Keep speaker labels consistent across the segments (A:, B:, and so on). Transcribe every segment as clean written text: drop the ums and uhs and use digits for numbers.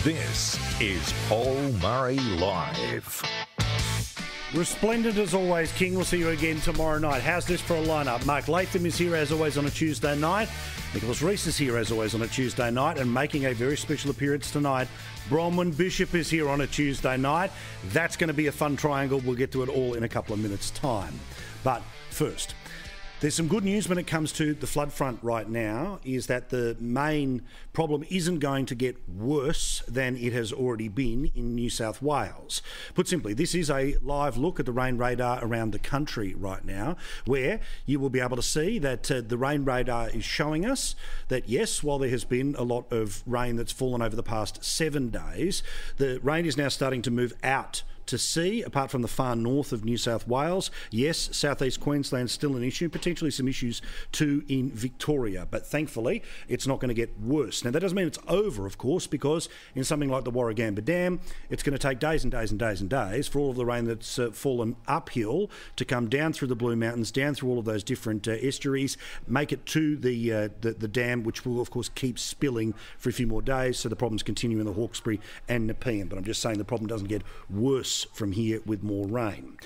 A: This is Paul Murray Live.
B: Resplendent as always, King. We'll see you again tomorrow night. How's this for a lineup? Mark Latham is here as always on a Tuesday night. Nicholas Reese is here as always on a Tuesday night, and making a very special appearance tonight, Bronwyn Bishop is here on a Tuesday night. That's going to be a fun triangle. We'll get to it all in a couple of minutes' time. But first, there's some good news when it comes to the flood front right now, is that the main problem isn't going to get worse than it has already been in New South Wales. Put simply, this is a live look at the rain radar around the country right now, where you will be able to see that the rain radar is showing us that, yes, while there has been a lot of rain that's fallen over the past 7 days, the rain is now starting to move out to sea, apart from the far north of New South Wales. Yes, southeast Queensland's still an issue, potentially some issues too in Victoria, but thankfully it's not going to get worse. Now that doesn't mean it's over, of course, because in something like the Warragamba Dam, it's going to take days and days and days and days for all of the rain that's fallen uphill to come down through the Blue Mountains, down through all of those different estuaries, make it to the dam, which will of course keep spilling for a few more days, so the problems continue in the Hawkesbury and Nepean. But I'm just saying the problem doesn't get worse from here with more rain.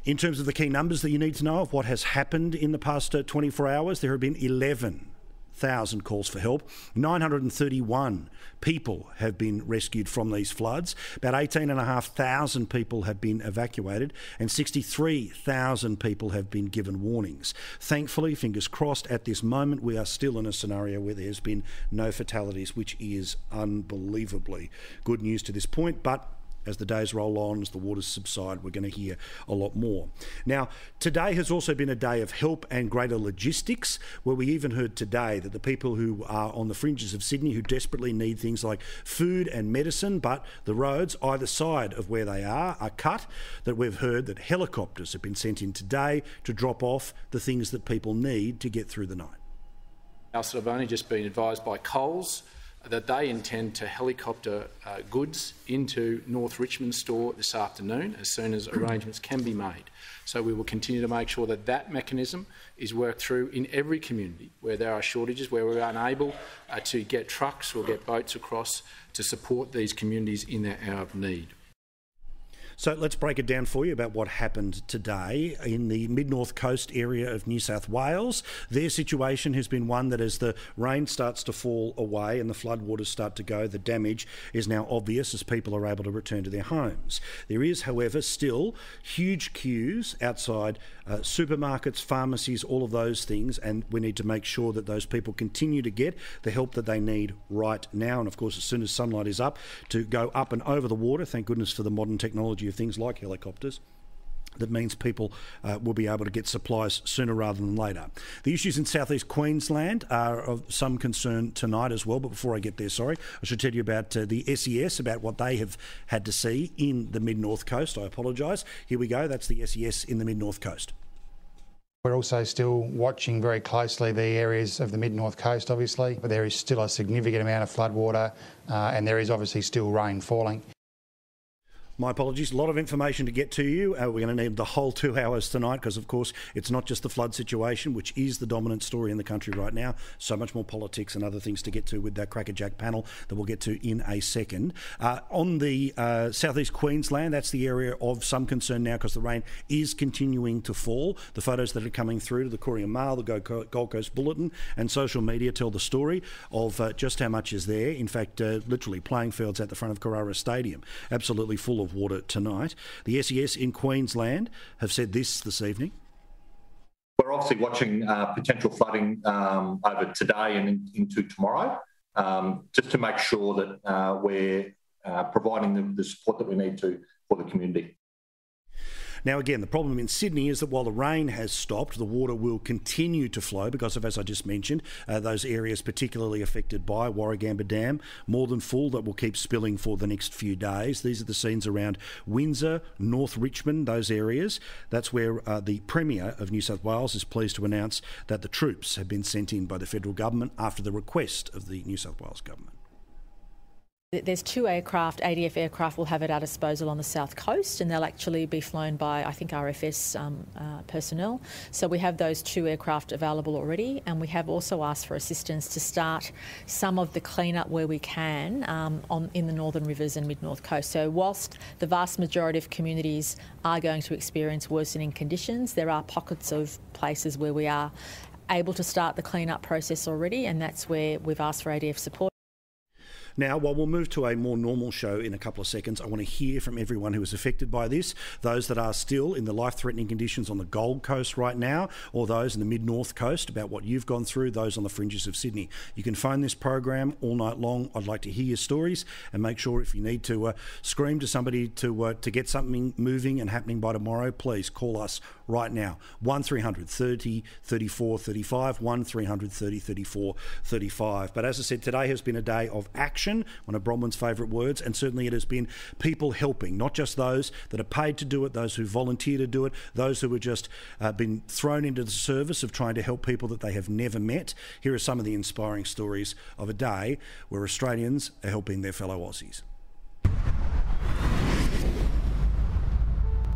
B: In terms of the key numbers that you need to know of what has happened in the past 24 hours, there have been 11,000 calls for help. 931 people have been rescued from these floods. About 18,500 people have been evacuated, and 63,000 people have been given warnings. Thankfully, fingers crossed, at this moment we are still in a scenario where there's been no fatalities, which is unbelievably good news to this point. But as the days roll on, as the waters subside, we're going to hear a lot more. Now, today has also been a day of help and greater logistics, where we even heard today that the people who are on the fringes of Sydney who desperately need things like food and medicine, but the roads either side of where they are cut, that we've heard that helicopters have been sent in today to drop off the things that people need to get through the night.
C: I've only just been advised by Coles that they intend to helicopter goods into North Richmond store this afternoon as soon as arrangements can be made. So we will continue to make sure that that mechanism is worked through in every community where there are shortages, where we're unable to get trucks or get boats across to support these communities in their hour of need.
B: So let's break it down for you about what happened today in the mid-north coast area of New South Wales. Their situation has been one that as the rain starts to fall away and the floodwaters start to go, the damage is now obvious as people are able to return to their homes. There is, however, still huge queues outside supermarkets, pharmacies, all of those things, and we need to make sure that those people continue to get the help that they need right now. And of course, as soon as sunlight is up, to go up and over the water. Thank goodness for the modern technology of things like helicopters. That means people will be able to get supplies sooner rather than later. The issues in southeast Queensland are of some concern tonight as well, but before I get there, I should tell you about the SES, about what they have had to see in the mid-north coast. I apologise. Here we go. That's the SES in the mid-north coast.
D: We're also still watching very closely the areas of the mid-north coast, obviously, but there is still a significant amount of floodwater and there is obviously still rain falling.
B: My apologies. A lot of information to get to you. We're going to need the whole 2 hours tonight because, of course, it's not just the flood situation, which is the dominant story in the country right now. So much more politics and other things to get to with that crackerjack panel that we'll get to in a second. On the southeast Queensland, that's the area of some concern now because the rain is continuing to fall. The photos that are coming through to the Courier Mail, the Gold Coast Bulletin and social media tell the story of just how much is there. In fact, literally playing fields at the front of Carrara Stadium, absolutely full of water tonight. The SES in Queensland have said this evening.
E: We're obviously watching potential flooding over today and into tomorrow, just to make sure that we're providing the support that we need to for the community.
B: Now, again, the problem in Sydney is that while the rain has stopped, the water will continue to flow because of, as I just mentioned, those areas particularly affected by Warragamba Dam, more than full, that will keep spilling for the next few days. These are the scenes around Windsor, North Richmond, those areas. That's where the Premier of New South Wales is pleased to announce that the troops have been sent in by the federal government after the request of the New South Wales government.
F: There's 2 aircraft, ADF aircraft will have at our disposal on the south coast, and they'll actually be flown by, I think, RFS personnel. So we have those 2 aircraft available already, and we have also asked for assistance to start some of the clean-up where we can in the northern rivers and mid-north coast. So whilst the vast majority of communities are going to experience worsening conditions, there are pockets of places where we are able to start the clean-up process already, and that's where we've asked for ADF support.
B: Now, while we'll move to a more normal show in a couple of seconds, I want to hear from everyone who is affected by this, those that are still in the life-threatening conditions on the Gold Coast right now, or those in the mid-north coast, about what you've gone through, those on the fringes of Sydney. You can phone this program all night long. I'd like to hear your stories, and make sure if you need to scream to somebody to get something moving and happening by tomorrow, please call us right now. 1300 30 34 35, 1300 30 34 35. But as I said, today has been a day of action, one of Bronwyn's favourite words, and certainly it has been people helping, not just those that are paid to do it, those who volunteer to do it, those who have just been thrown into the service of trying to help people that they have never met. Here are some of the inspiring stories of a day where Australians are helping their fellow Aussies.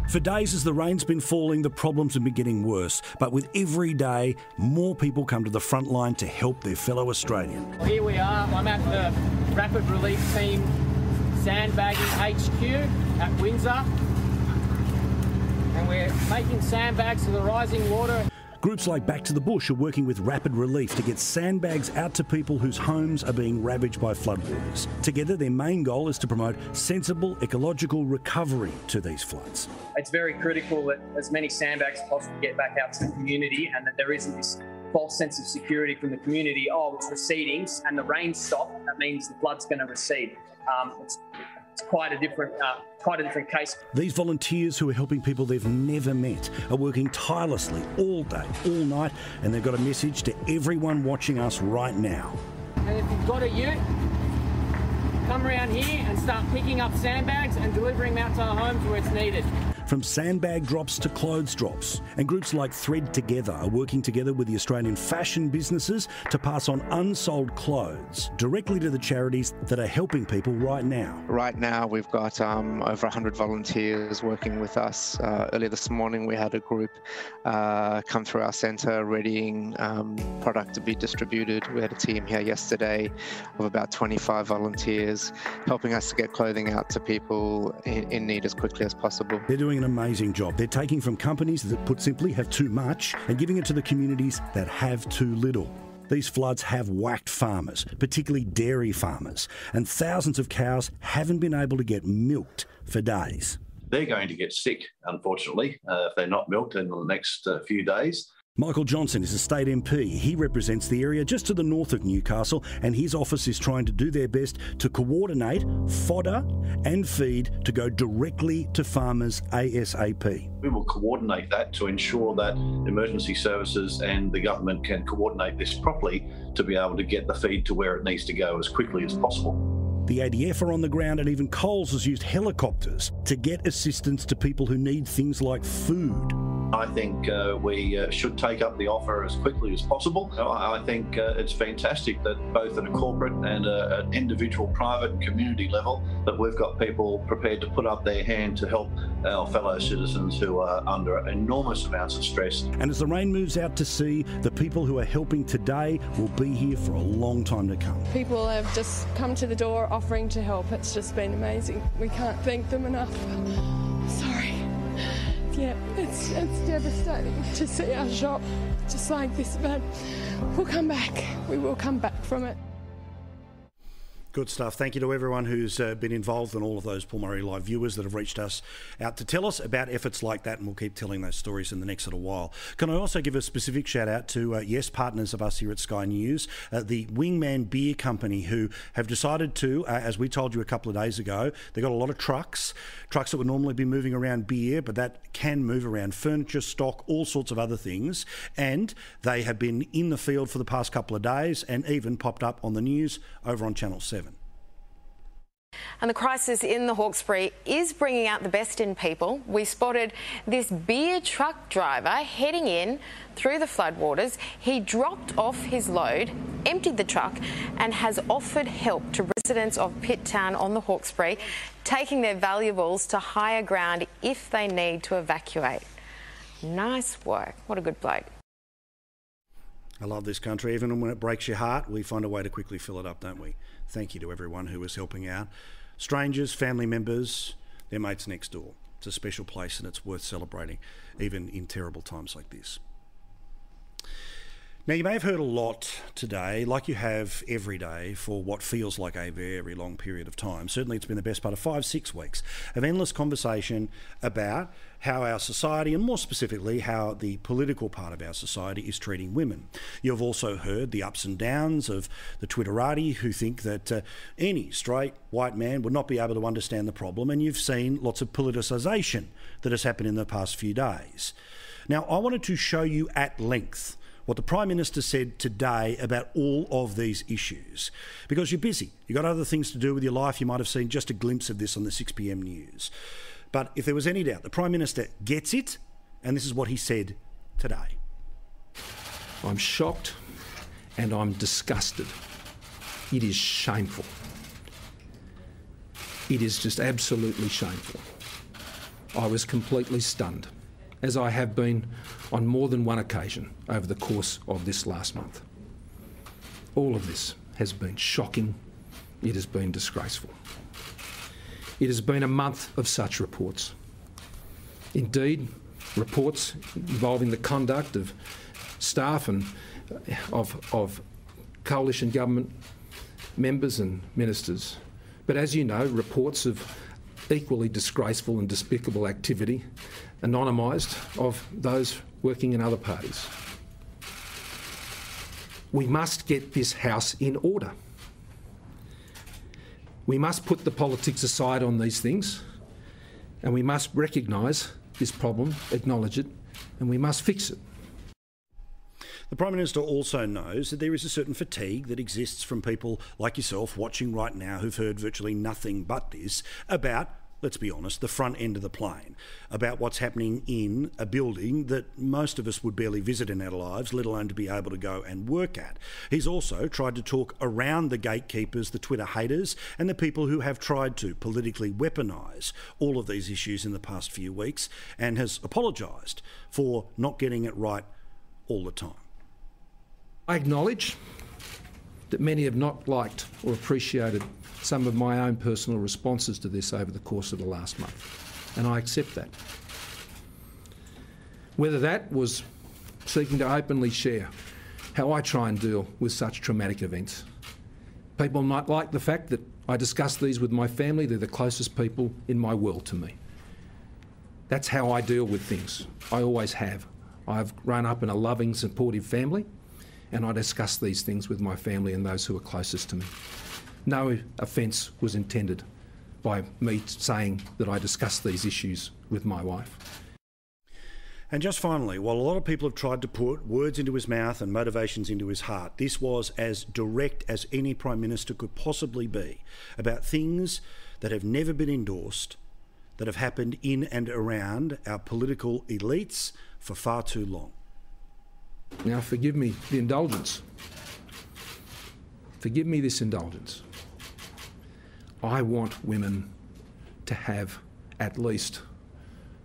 B: For days as the rain's been falling, the problems have been getting worse. But with every day, more people come to the front line to help their fellow Australian.
G: Here we are. I'm at the Rapid Relief Team Sandbagging HQ at Windsor. And we're making sandbags for the rising water.
B: Groups like Back to the Bush are working with Rapid Relief to get sandbags out to people whose homes are being ravaged by floodwaters. Together, their main goal is to promote sensible ecological recovery to these floods.
G: It's very critical that as many sandbags as possible get back out to the community, and that there isn't this false sense of security from the community. Oh, it's receding and the rain stopped. That means the flood's going to recede. It's quite a different case.
B: These volunteers who are helping people they've never met are working tirelessly all day, all night, and they've got a message to everyone watching us right now.
G: And if you've got a ute, come around here and start picking up sandbags and delivering them out to our homes where it's needed.
B: From sandbag drops to clothes drops. And groups like Thread Together are working together with the Australian fashion businesses to pass on unsold clothes directly to the charities that are helping people right now.
H: Right now we've got over 100 volunteers working with us. Earlier this morning we had a group come through our centre readying product to be distributed. We had a team here yesterday of about 25 volunteers helping us to get clothing out to people in need as quickly as possible.
B: They're doing an amazing job. They're taking from companies that, put simply, have too much and giving it to the communities that have too little. These floods have whacked farmers, particularly dairy farmers, and thousands of cows haven't been able to get milked for days.
I: They're going to get sick, unfortunately, if they're not milked in the next few days.
B: Michael Johnson is a state MP. He represents the area just to the north of Newcastle, and his office is trying to do their best to coordinate fodder and feed to go directly to farmers ASAP.
I: We will coordinate that to ensure that emergency services and the government can coordinate this properly to be able to get the feed to where it needs to go as quickly as possible.
B: The ADF are on the ground, and even Coles has used helicopters to get assistance to people who need things like food.
I: I think we should take up the offer as quickly as possible. I think it's fantastic that both at a corporate and an individual, private and community level, that we've got people prepared to put up their hand to help our fellow citizens who are under enormous amounts of stress.
B: And as the rain moves out to sea, the people who are helping today will be here for a long time to come.
J: People have just come to the door offering to help. It's just been amazing. We can't thank them enough. Sorry. Yeah, it's devastating to see our shop just like this, but we'll come back. We will come back from it.
B: Good stuff. Thank you to everyone who's been involved and all of those Paul Murray Live viewers that have reached us out to tell us about efforts like that, and we'll keep telling those stories in the next little while. Can I also give a specific shout out to, partners of us here at Sky News, the Wingman Beer Company, who have decided to, as we told you a couple of days ago, they've got a lot of trucks that would normally be moving around beer, but that can move around furniture, stock, all sorts of other things. And they have been in the field for the past couple of days and even popped up on the news over on Channel 7.
K: And the crisis in the Hawkesbury is bringing out the best in people. We spotted this beer truck driver heading in through the floodwaters. He dropped off his load, emptied the truck and has offered help to residents of Pitt Town on the Hawkesbury, taking their valuables to higher ground if they need to evacuate. Nice work. What a good bloke.
B: I love this country. Even when it breaks your heart, we find a way to quickly fill it up, don't we? Thank you to everyone who was helping out. Strangers, family members, their mates next door. It's a special place and it's worth celebrating, even in terrible times like this. Now, you may have heard a lot today, like you have every day for what feels like a very long period of time. Certainly it's been the best part of 5-6 weeks of endless conversation about how our society, and more specifically how the political part of our society, is treating women. You've also heard the ups and downs of the Twitterati who think that any straight white man would not be able to understand the problem, and you've seen lots of politicisation that has happened in the past few days. Now, I wanted to show you at length what the Prime Minister said today about all of these issues, because you're busy. You've got other things to do with your life. You might have seen just a glimpse of this on the 6 p.m. news. But if there was any doubt, the Prime Minister gets it, and this is what he said today.
L: I'm shocked and I'm disgusted. It is shameful. It is just absolutely shameful. I was completely stunned, as I have been on more than one occasion over the course of this last month. All of this has been shocking. It has been disgraceful. It has been a month of such reports. Indeed, reports involving the conduct of staff and of coalition government members and ministers. But as you know, reports of equally disgraceful and despicable activity, anonymised, of those working in other parties. We must get this House in order. We must put the politics aside on these things, and we must recognise this problem, acknowledge it, and we must fix it.
B: The Prime Minister also knows that there is a certain fatigue that exists from people like yourself watching right now who've heard virtually nothing but this about, let's be honest, the front end of the plane, about what's happening in a building that most of us would barely visit in our lives, let alone to be able to go and work at. He's also tried to talk around the gatekeepers, the Twitter haters, and the people who have tried to politically weaponise all of these issues in the past few weeks, and has apologised for not getting it right all the time.
L: I acknowledge that many have not liked or appreciated some of my own personal responses to this over the course of the last month, and I accept that. Whether that was seeking to openly share how I try and deal with such traumatic events. People might like the fact that I discuss these with my family. They're the closest people in my world to me. That's how I deal with things. I always have. I've grown up in a loving, supportive family, and I discuss these things with my family and those who are closest to me. No offence was intended by me saying that I discussed these issues with my wife.
B: And just finally, while a lot of people have tried to put words into his mouth and motivations into his heart, this was as direct as any Prime Minister could possibly be about things that have never been endorsed, that have happened in and around our political elites for far too long.
L: Now, forgive me the indulgence. Forgive me this indulgence. I want women to have at least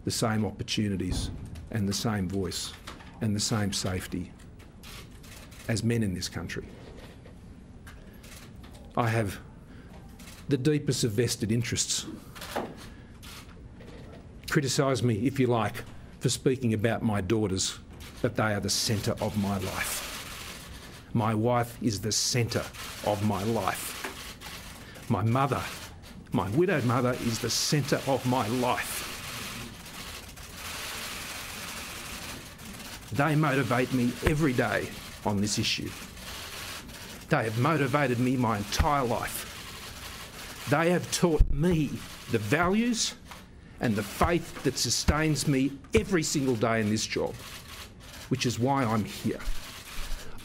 L: the same opportunities and the same voice and the same safety as men in this country. I have the deepest of vested interests. Criticise me, if you like, for speaking about my daughters, but they are the centre of my life. My wife is the centre of my life. My mother, my widowed mother, is the centre of my life. They motivate me every day on this issue. They have motivated me my entire life. They have taught me the values and the faith that sustains me every single day in this job, which is why I'm here.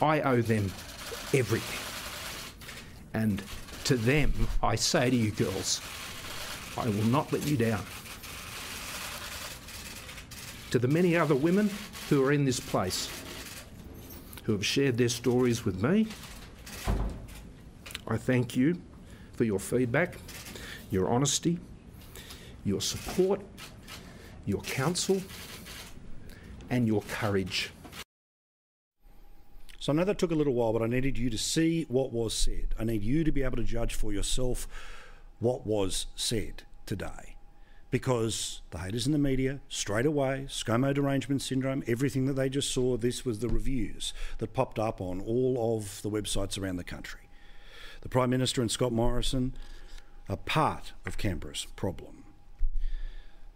L: I owe them everything. And to them, I say to you girls, I will not let you down. To the many other women who are in this place, who have shared their stories with me, I thank you for your feedback, your honesty, your support, your counsel, and your courage.
B: So I know that took a little while, but I needed you to see what was said. I need you to be able to judge for yourself what was said today. Because the haters in the media, straight away, ScoMo derangement syndrome, everything that they just saw, this was the reviews that popped up on all of the websites around the country. The Prime Minister and Scott Morrison are part of Canberra's problem.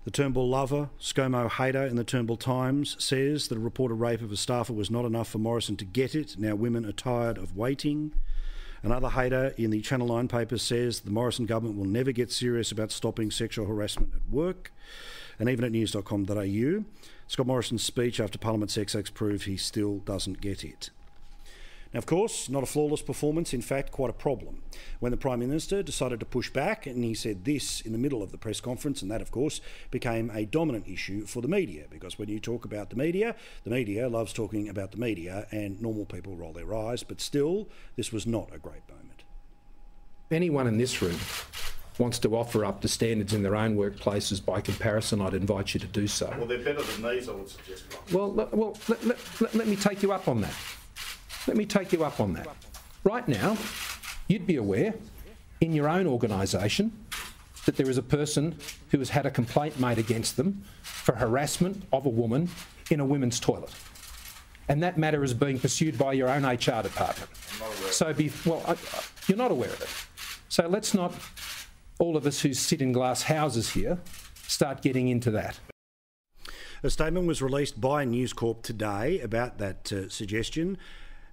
B: The Turnbull lover, ScoMo hater in the Turnbull Times says that a reported rape of a staffer was not enough for Morrison to get it. Now women are tired of waiting. Another hater in the Channel 9 paper says the Morrison government will never get serious about stopping sexual harassment at work. And even at news.com.au, Scott Morrison's speech after Parliament's XX proved he still doesn't get it. Now, of course, not a flawless performance, in fact, quite a problem. When the Prime Minister decided to push back, and he said this in the middle of the press conference, and that, of course, became a dominant issue for the media, because when you talk about the media loves talking about the media, and normal people roll their eyes, but still, this was not a great moment.
L: If anyone in this room wants to offer up the standards in their own workplaces by comparison, I'd invite you to do so.
B: Well, they're better than these, I would suggest.
L: Well, let me take you up on that. Let me take you up on that. Right now, you'd be aware in your own organisation that there is a person who has had a complaint made against them for harassment of a woman in a women's toilet. And that matter is being pursued by your own HR department. So, you're not aware of it. So let's not, all of us who sit in glass houses here, start getting into that.
B: A statement was released by News Corp today about that suggestion.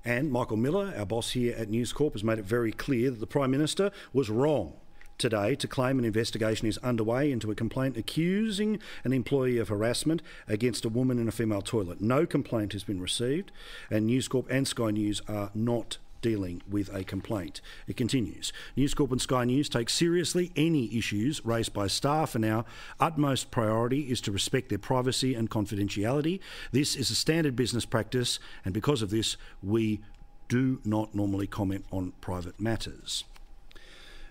B: And Michael Miller, our boss here at News Corp, has made it very clear that the Prime Minister was wrong today to claim an investigation is underway into a complaint accusing an employee of harassment against a woman in a female toilet. No complaint has been received, and News Corp and Sky News are not dealing with a complaint. It continues. News Corp and Sky News take seriously any issues raised by staff, and our utmost priority is to respect their privacy and confidentiality. This is a standard business practice, and because of this, we do not normally comment on private matters.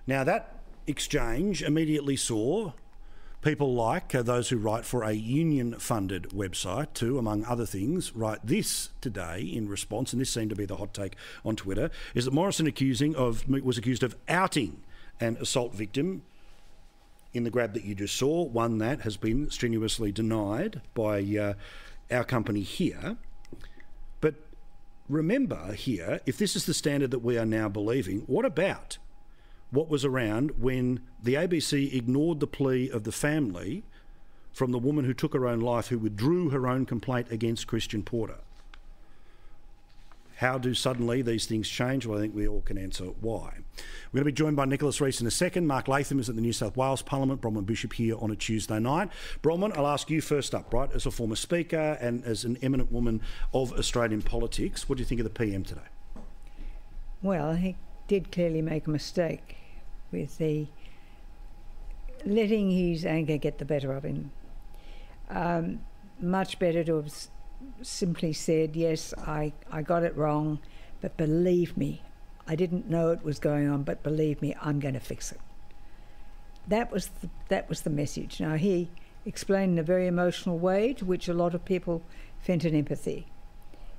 B: Now, that exchange immediately saw people like those who write for a union-funded website to, among other things, write this today in response, and this seemed to be the hot take on Twitter, is that Morrison was accused of outing an assault victim in the grab that you just saw, one that has been strenuously denied by our company here. But remember here, if this is the standard that we are now believing, what about what was around when the ABC ignored the plea of the family from the woman who took her own life, who withdrew her own complaint against Christian Porter? How do suddenly these things change? Well, I think we all can answer why. We're going to be joined by Nicholas Rees in a second. Mark Latham is at the New South Wales Parliament. Bronwyn Bishop here on a Tuesday night. Bronwyn, I'll ask you first up, right? As a former Speaker and as an eminent woman of Australian politics, what do you think of the PM today?
M: Well, he did clearly make a mistake with the letting his anger get the better of him. Much better to have simply said, yes, I got it wrong, but believe me, I didn't know it was going on, but believe me, I'm going to fix it. That was the message. Now, he explained in a very emotional way, to which a lot of people felt an empathy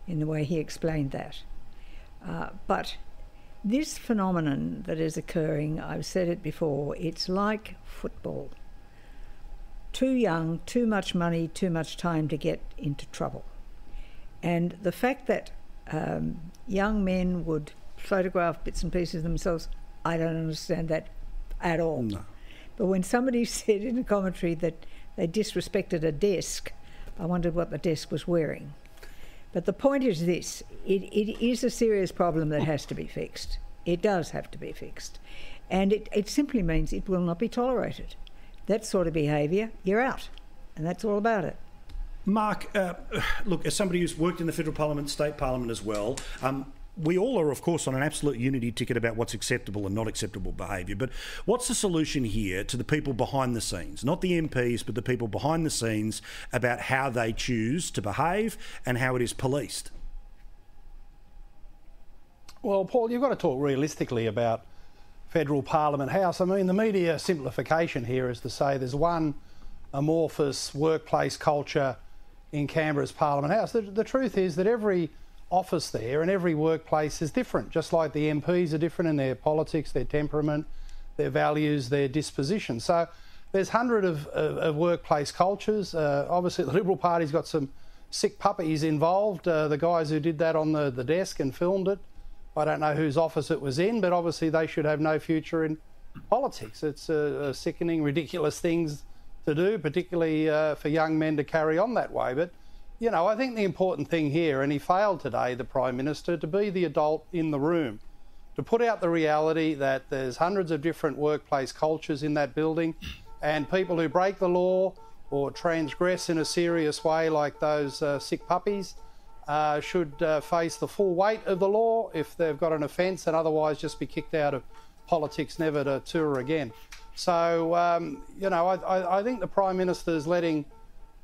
M: in the way he explained that. But this phenomenon that is occurring, I've said it before, it's like football. Too young, too much money, too much time to get into trouble. And the fact that young men would photograph bits and pieces of themselves, I don't understand that at all. No. But when somebody said in a commentary that they disrespected a desk, I wondered what the desk was wearing. But the point is this, it is a serious problem that has to be fixed. It does have to be fixed. And it simply means it will not be tolerated. That sort of behaviour, you're out. And that's all about it.
B: Mark, look, as somebody who's worked in the Federal Parliament, State Parliament as well, we all are, of course, on an absolute unity ticket about what's acceptable and not acceptable behaviour. But what's the solution here to the people behind the scenes, not the MPs, but the people behind the scenes, about how they choose to behave and how it is policed?
N: Well, Paul, you've got to talk realistically about Federal Parliament House. I mean, the media simplification here is to say there's one amorphous workplace culture in Canberra's Parliament House. The truth is that every office there and every workplace is different, just like the MPs are different in their politics, their temperament, their values, their disposition. So there's hundreds of workplace cultures. Obviously, the Liberal Party's got some sick puppies involved, the guys who did that on the desk and filmed it. I don't know whose office it was in, but obviously they should have no future in politics. It's sickening, ridiculous things to do, particularly for young men to carry on that way. But, you know, I think the important thing here, and he failed today, the Prime Minister, to be the adult in the room, to put out the reality that there's hundreds of different workplace cultures in that building, and people who break the law or transgress in a serious way, like those sick puppies, should face the full weight of the law if they've got an offence, and otherwise just be kicked out of politics, never to tour again. So, you know, I think the Prime Minister is letting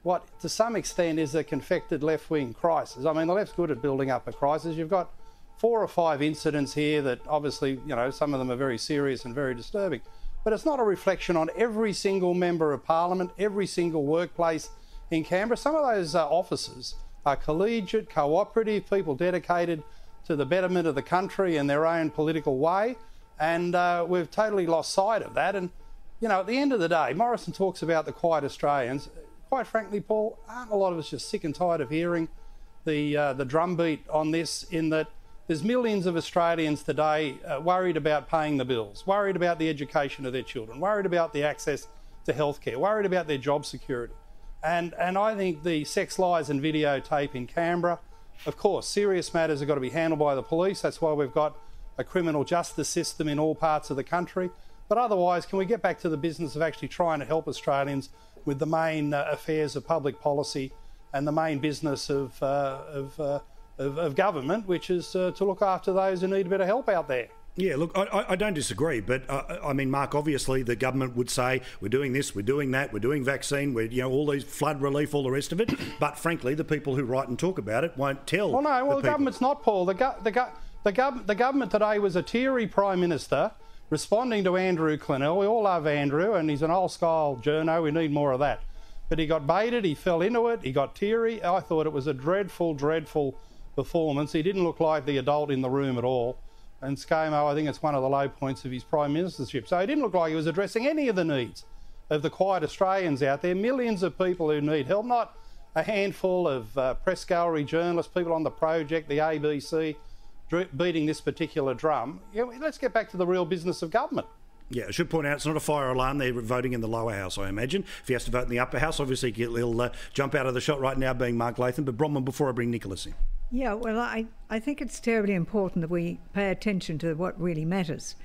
N: what to some extent is a confected left-wing crisis. I mean, the left's good at building up a crisis. You've got 4 or 5 incidents here that obviously, you know, some of them are very serious and very disturbing. But it's not a reflection on every single member of Parliament, every single workplace in Canberra. Some of those offices are collegiate, cooperative, people dedicated to the betterment of the country in their own political way, and we've totally lost sight of that. And, you know, at the end of the day, Morrison talks about the quiet Australians. Quite frankly, Paul, aren't a lot of us just sick and tired of hearing the drumbeat on this, in that there's millions of Australians today worried about paying the bills, worried about the education of their children, worried about the access to healthcare, worried about their job security. And I think the sex, lies and videotape in Canberra, of course, serious matters have got to be handled by the police. That's why we've got a criminal justice system in all parts of the country. But otherwise, can we get back to the business of actually trying to help Australians with the main affairs of public policy and the main business of government, which is to look after those who need a bit of help out there?
B: Yeah, look, I don't disagree, but I mean, Mark, obviously the government would say we're doing this, we're doing that, we're doing vaccine, we're, you know, all these flood relief, all the rest of it. But frankly, the people who write and talk about it won't tell.
N: Well, no, well, the government's not, Paul. The government today was a teary Prime Minister responding to Andrew Clennell. We all love Andrew, and he's an old-style journo. We need more of that. But he got baited, he fell into it, he got teary. I thought it was a dreadful, dreadful performance. He didn't look like the adult in the room at all. And ScoMo, I think it's one of the low points of his Prime Ministership. So he didn't look like he was addressing any of the needs of the quiet Australians out there, millions of people who need help, not a handful of press gallery journalists, people on the project, the ABC, beating this particular drum. Yeah, let's get back to the real business of government.
B: Yeah, I should point out it's not a fire alarm. They're voting in the lower house, I imagine. If he has to vote in the upper house, obviously he'll jump out of the shot right now, being Mark Latham. But Bronwyn, before I bring Nicholas in.
M: Yeah, well, I think it's terribly important that we pay attention to what really matters.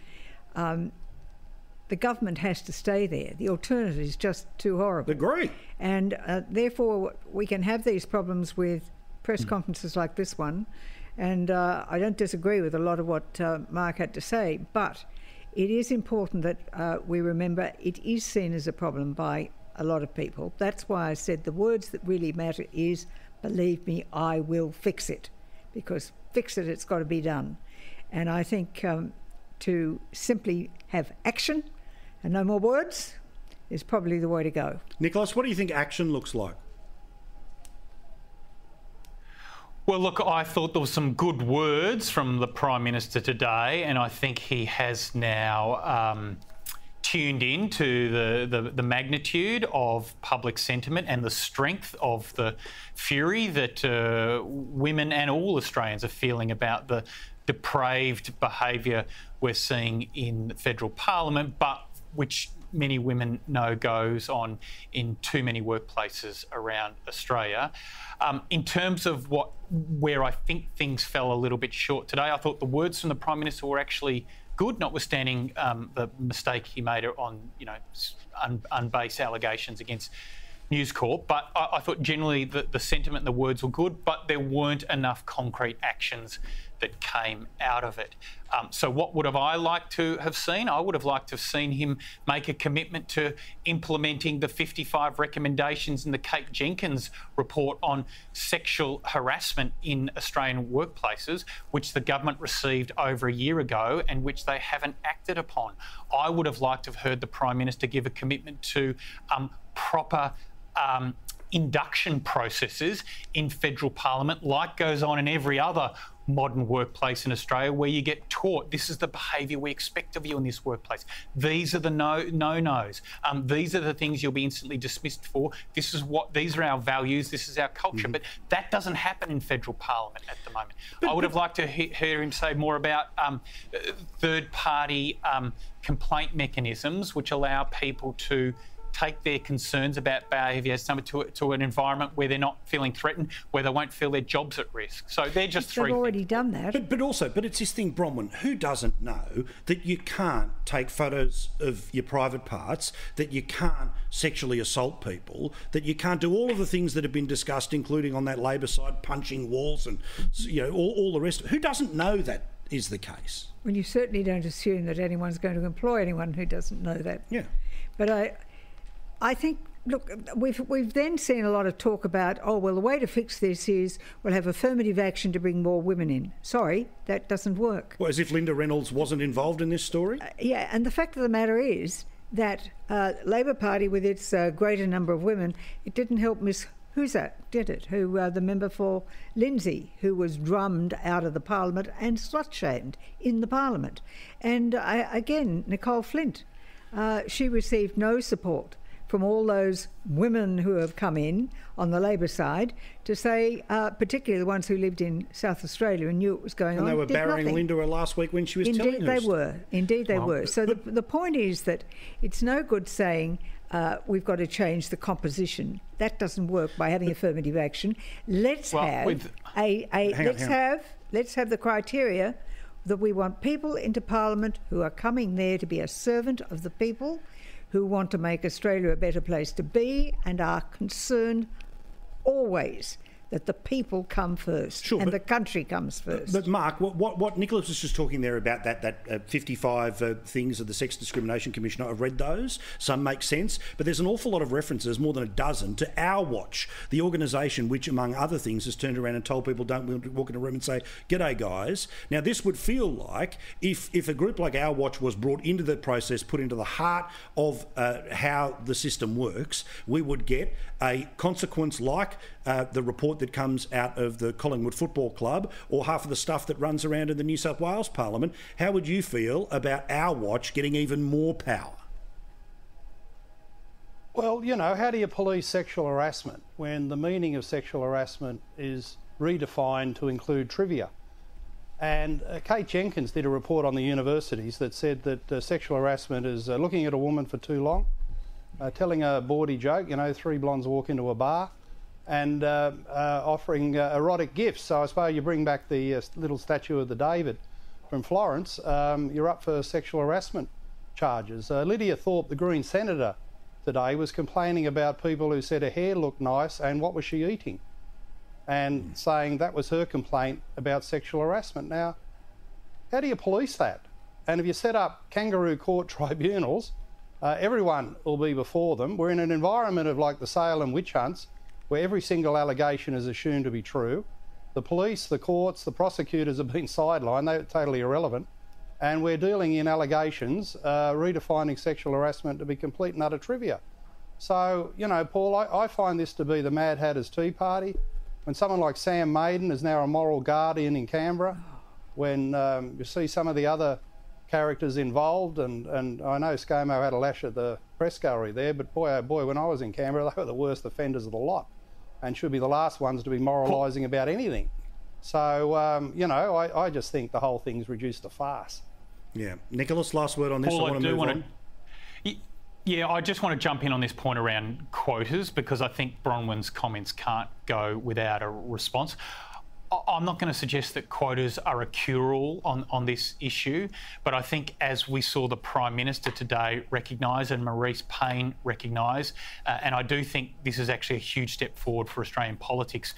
M: The government has to stay there. The alternative is just too horrible.
B: Agree.
M: And therefore, we can have these problems with press conferences like this one. And I don't disagree with a lot of what Mark had to say, but it is important that we remember it is seen as a problem by a lot of people. That's why I said the words that really matter is, believe me, I will fix it, because fix it, it's got to be done. And I think to simply have action and no more words is probably the way to go.
B: Nicholas, what do you think action looks like?
O: Well, look, I thought there were some good words from the Prime Minister today, and I think he has now tuned in to the magnitude of public sentiment and the strength of the fury that women and all Australians are feeling about the depraved behaviour we're seeing in federal parliament, but which many women know goes on in too many workplaces around Australia. In terms of where I think things fell a little bit short today, I thought the words from the Prime Minister were actually good, notwithstanding the mistake he made on, unbased allegations against News Corp. But I thought generally the sentiment and the words were good, but there weren't enough concrete actions that came out of it. So what would have I liked to have seen? I would have liked to have seen him make a commitment to implementing the 55 recommendations in the Kate Jenkins report on sexual harassment in Australian workplaces, which the government received over a year ago and which they haven't acted upon. I would have liked to have heard the Prime Minister give a commitment to proper induction processes in federal parliament, like goes on in every other modern workplace in Australia, where you get taught this is the behaviour we expect of you in this workplace. These are the no-nos. These are the things you'll be instantly dismissed for. These are our values. This is our culture. But that doesn't happen in federal parliament at the moment. I would have liked to hear him say more about third-party complaint mechanisms, which allow people to take their concerns about behaviour to an environment where they're not feeling threatened, where they won't feel their job's at risk. So they're just three
M: things. They've already done that.
B: But it's this thing, Bronwyn, who doesn't know that you can't take photos of your private parts, that you can't sexually assault people, that you can't do all of the things that have been discussed, including on that Labor side, punching walls and all the rest. Who doesn't know that is the case?
M: Well, you certainly don't assume that anyone's going to employ anyone who doesn't know that.
B: Yeah.
M: But I think, look, we've then seen a lot of talk about, oh, well, the way to fix this is we'll have affirmative action to bring more women in. Sorry, that doesn't work.
B: Well, as if Linda Reynolds wasn't involved in this story?
M: Yeah, and the fact of the matter is that Labor Party, with its greater number of women, it didn't help Miss Huzat, did it? Who, the member for Lindsay, who was drummed out of the Parliament and slut-shamed in the Parliament. And again, Nicole Flint, she received no support from all those women who have come in on the Labor side to say, particularly the ones who lived in South Australia and knew what was going on.
B: And they were barring Linda last week when she was telling us.
M: Indeed they were. So the point is that it's no good saying we've got to change the composition. That doesn't work by having affirmative action. Let's have the criteria that we want people into Parliament who are coming there to be a servant of the people, who want to make Australia a better place to be and are concerned always that the people come first and the country comes first.
B: But Mark, what Nicholas was just talking there about that 55 things of the Sex Discrimination Commission, I've read those. Some make sense, but there's an awful lot of references, more than a dozen, to Our Watch, the organisation which, among other things, has turned around and told people don't walk in a room and say, "G'day, guys." Now, this would feel like if a group like Our Watch was brought into the process, put into the heart of how the system works, we would get a consequence like the report that comes out of the Collingwood Football Club, or half of the stuff that runs around in the New South Wales Parliament. How would you feel about Our Watch getting even more power?
N: Well, how do you police sexual harassment when the meaning of sexual harassment is redefined to include trivia? And Kate Jenkins did a report on the universities that said that sexual harassment is looking at a woman for too long, telling a bawdy joke, three blondes walk into a bar, and offering erotic gifts. So I suppose you bring back the little statue of the David from Florence, you're up for sexual harassment charges. Lydia Thorpe, the Green Senator, today was complaining about people who said her hair looked nice and what was she eating, and saying that was her complaint about sexual harassment. Now, how do you police that? And if you set up kangaroo court tribunals, everyone will be before them. We're in an environment of like the Salem witch hunts, where every single allegation is assumed to be true. The police, the courts, the prosecutors have been sidelined. They're totally irrelevant. And we're dealing in allegations, redefining sexual harassment to be complete and utter trivia. So, Paul, I find this to be the Mad Hatter's Tea Party. When someone like Sam Maiden is now a moral guardian in Canberra, when you see some of the other characters involved, and I know ScoMo had a lash at the press gallery there, but boy, oh boy, when I was in Canberra, they were the worst offenders of the lot and should be the last ones to be moralising about anything. So, I just think the whole thing's reduced to farce.
B: Yeah. Nicholas, last word on this.
O: Paul,
B: I want to move on.
O: Yeah, I just want to jump in on this point around quotas, because I think Bronwyn's comments can't go without a response. I'm not going to suggest that quotas are a cure-all on this issue, but I think as we saw the Prime Minister today recognise and Maurice Payne recognise, and I do think this is actually a huge step forward for Australian politics,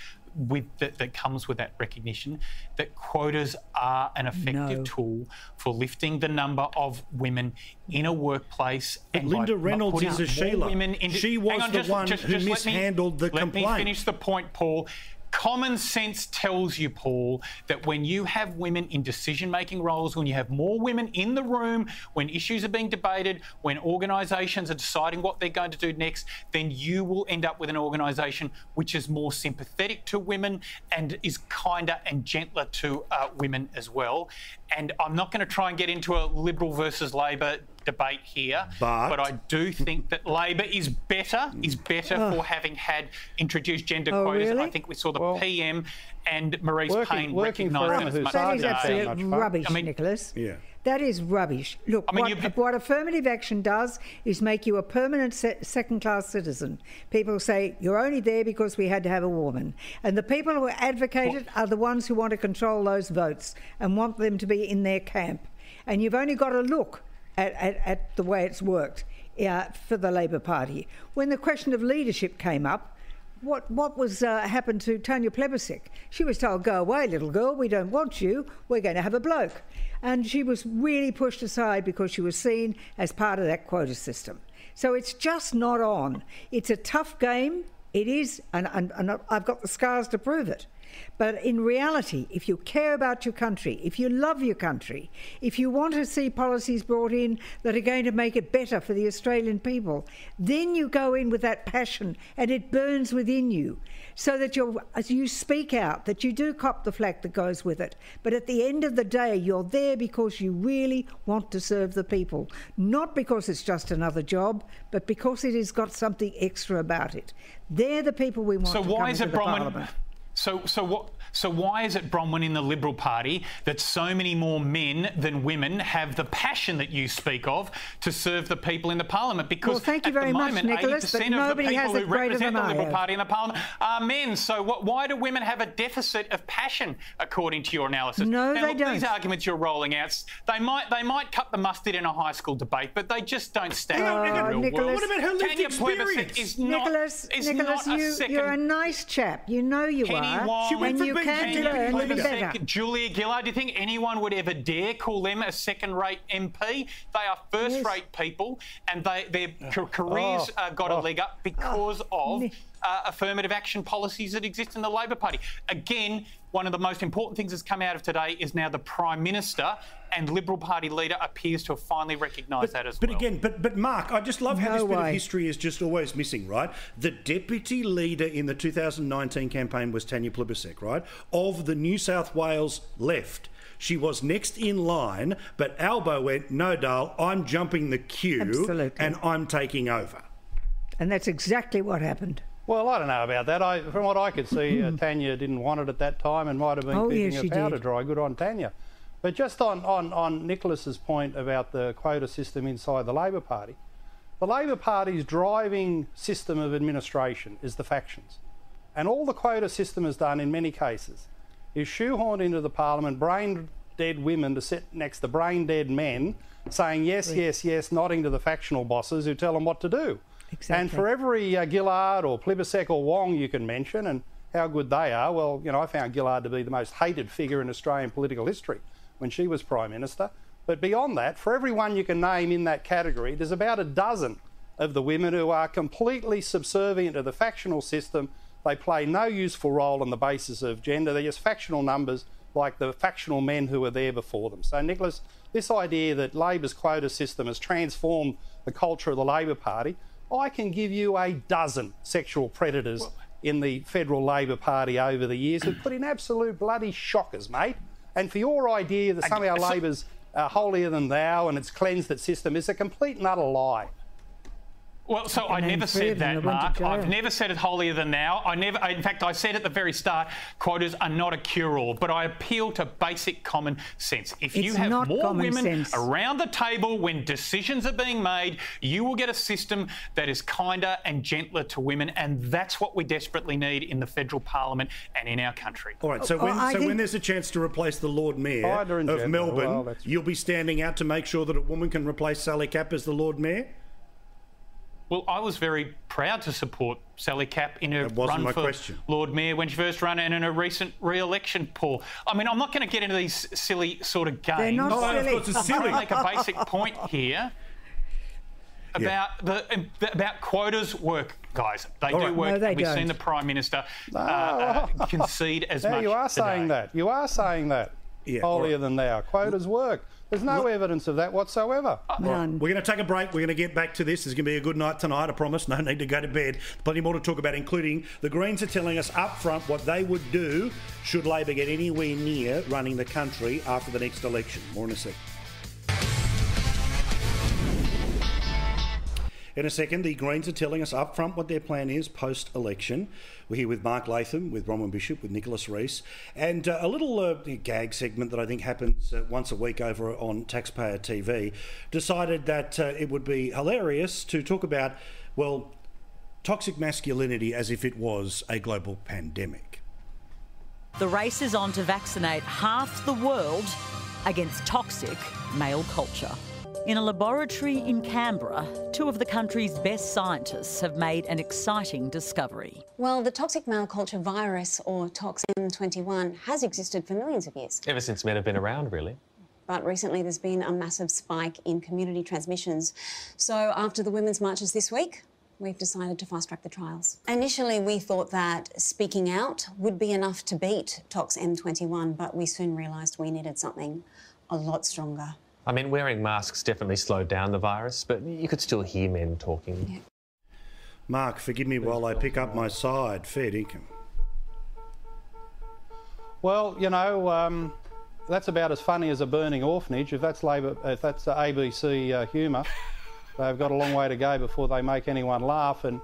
O: that comes with that recognition, that quotas are an effective tool for lifting the number of women in a workplace.
B: But
O: and
B: Linda Reynolds is a Sheila. She was the one who mishandled the complaint.
O: Let me finish the point, Paul. Common sense tells you, Paul, that when you have women in decision-making roles, when you have more women in the room, when issues are being debated, when organisations are deciding what they're going to do next, then you will end up with an organisation which is more sympathetic to women and is kinder and gentler to women as well. And I'm not going to try and get into a Liberal versus Labor debate here, but I do think that Labor is better for having had introduced gender quotas.
M: Really?
O: I think we saw the PM and Maurice Payne recognise that as much.
M: That is absolute rubbish, Nicholas.
B: Yeah.
M: That is rubbish. Look, what affirmative action does is make you a permanent second-class citizen. People say, you're only there because we had to have a woman. And the people who advocate it are the ones who want to control those votes and want them to be in their camp. And you've only got to look at the way it's worked for the Labor Party. When the question of leadership came up, what was happened to Tanya Plibersek? She was told, go away, little girl, we don't want you, we're going to have a bloke. And she was really pushed aside because she was seen as part of that quota system. So it's just not on. It's a tough game, it is, and I've got the scars to prove it. But in reality, if you care about your country, if you love your country, if you want to see policies brought in that are going to make it better for the Australian people, then you go in with that passion and it burns within you so that you speak out, that you do cop the flack that goes with it. But at the end of the day, you're there because you really want to serve the people, not because it's just another job, but because it has got something extra about it. They're the people we want to come into the Parliament.
O: So why is it, Bronwyn, in the Liberal Party that so many more men than women have the passion that you speak of to serve the people in the Parliament? Because
M: thank you very much, Nicholas, but nobody has it greater than I have. 80% of the people who represent the Liberal Party in the Parliament are men. So why do women have a deficit of passion, according to your analysis? No, they don't.
O: These arguments you're rolling out, they might cut the mustard in a high school debate, but they just don't stand up in the real
M: Nicholas,
O: world.
B: What about her lived
O: Tanya
B: experience?
O: Plibersek is Nicholas,
M: you're a nice chap. You know you are.
B: She went from
O: Julia Gillard, do you think anyone would ever dare call them a second-rate MP? They are first-rate people, and their careers got a leg up because of affirmative action policies that exist in the Labor Party. Again, one of the most important things that's come out of today is now the Prime Minister and Liberal Party leader appears to have finally recognised that as well.
B: But Mark, I just love how this bit of history is just always missing, right? The deputy leader in the 2019 campaign was Tanya Plibersek, right? Of the New South Wales left. She was next in line, but Albo went, no, Dale, I'm jumping the queue and I'm taking over.
M: And that's exactly what happened.
N: Well, I don't know about that. From what I could see, Tanya didn't want it at that time and might have been keeping her powder dry. Good on Tanya. But just on Nicholas's point about the quota system inside the Labor Party, the Labor Party's driving system of administration is the factions. And all the quota system has done in many cases is shoehorned into the Parliament brain-dead women to sit next to brain-dead men saying yes, yes, yes, nodding to the factional bosses who tell them what to do. Exactly. And for every Gillard or Plibersek or Wong you can mention and how good they are, well, you know, I found Gillard to be the most hated figure in Australian political history when she was Prime Minister. But beyond that, for everyone you can name in that category, there's about a dozen of the women who are completely subservient to the factional system. They play no useful role on the basis of gender. They're just factional numbers like the factional men who were there before them. So, Nicholas, this idea that Labor's quota system has transformed the culture of the Labor Party, I can give you a dozen sexual predators in the federal Labor Party over the years who've put in absolute bloody shockers, mate. And for your idea that somehow Labor's holier than thou and it's cleansed its system is a complete and utter lie.
O: Well, so I never said that, Mark. I've never said it holier than thou. In fact, I said at the very start, quotas are not a cure-all, but I appeal to basic common sense. If you have more women around the table when decisions are being made, you will get a system that is kinder and gentler to women, and that's what we desperately need in the federal parliament and in our country.
B: All right, so when there's a chance to replace the Lord Mayor of Melbourne, you'll be standing out to make sure that a woman can replace Sally Capp as the Lord Mayor?
O: Well, I was very proud to support Sally Capp in her run for Lord Mayor when she first ran and in a recent re-election, Paul. I mean, I'm not going to get into these silly sort of games.
M: They're not silly.
O: Of course, it's silly. I make a basic point here about quotas work, guys. They do work.
M: No,
O: We've seen the Prime Minister concede as much
N: you are saying
O: today.
N: that. You are saying that. Holier than thou. Quotas work. There's no evidence of that whatsoever.
M: None.
B: We're going to take a break. We're going to get back to this. It's going to be a good night tonight, I promise. No need to go to bed. Plenty more to talk about, including the Greens are telling us up front what they would do should Labor get anywhere near running the country after the next election. More in a sec. In a second, the Greens are telling us up front what their plan is post-election. We're here with Mark Latham, with Bronwyn Bishop, with Nicholas Rees, and a little gag segment that I think happens once a week over on Taxpayer TV, decided that it would be hilarious to talk about, well, toxic masculinity as if it was a global pandemic.
P: The race is on to vaccinate half the world against toxic male culture. In a laboratory in Canberra, two of the country's best scientists have made an exciting discovery.
Q: Well, the toxic male culture virus, or toxin21, has existed for millions of years.
R: Ever since men have been around, really.
Q: But recently there's been a massive spike in community transmissions. So after the women's marches this week, we've decided to fast-track the trials. Initially, we thought that speaking out would be enough to beat toxin21, but we soon realised we needed something a lot stronger.
R: I mean, wearing masks definitely slowed down the virus, but you could still hear men talking.
Q: Yeah.
B: Mark, forgive me while I pick up my side. Fair income.
N: Well, you know, that's about as funny as a burning orphanage. If that's ABC humour, they've got a long way to go before they make anyone laugh. And,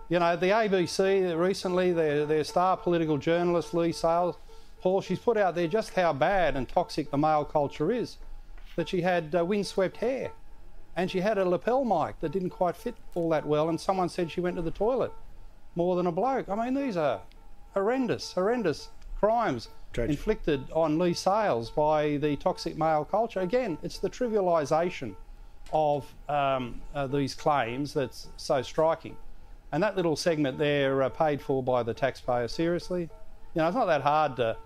N: you know, the ABC recently, their star political journalist, Lee Sales, Paul, she's put out there just how bad and toxic the male culture is. That she had windswept hair and she had a lapel mic that didn't quite fit all that well, and someone said she went to the toilet more than a bloke. I mean, these are horrendous crimes inflicted on Lee Sales by the toxic male culture. Again, it's the trivialisation of these claims that's so striking. And that little segment there paid for by the taxpayer, seriously. You know, it's not that hard to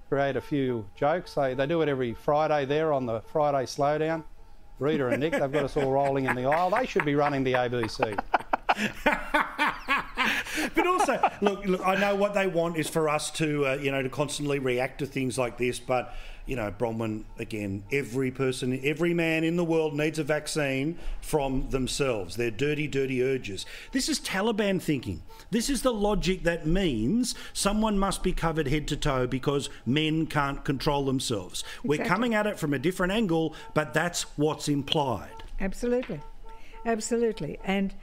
N: create a few jokes. They do it every Friday there on the Friday Slowdown. Rita and Nick, they've got us all rolling in the aisle. They should be running the ABC.
B: But also, look, I know what they want is for us to, to constantly react to things like this, but, you know, Bronwyn, again, every person, every man in the world needs a vaccine from themselves. They're dirty, dirty urges. This is Taliban thinking. This is the logic that means someone must be covered head to toe because men can't control themselves. Exactly. We're coming at it from a different angle, but that's what's implied.
M: Absolutely. Absolutely. And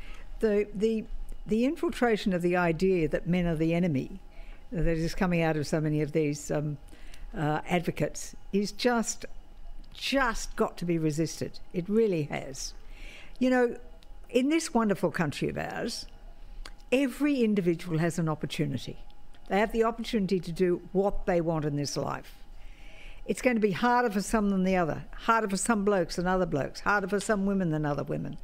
M: the infiltration of the idea that men are the enemy that is coming out of so many of these advocates is just got to be resisted. It really has. You know, in this wonderful country of ours, every individual has an opportunity. They have the opportunity to do what they want in this life. It's going to be harder for some than the other, harder for some blokes than other blokes, harder for some women than other women.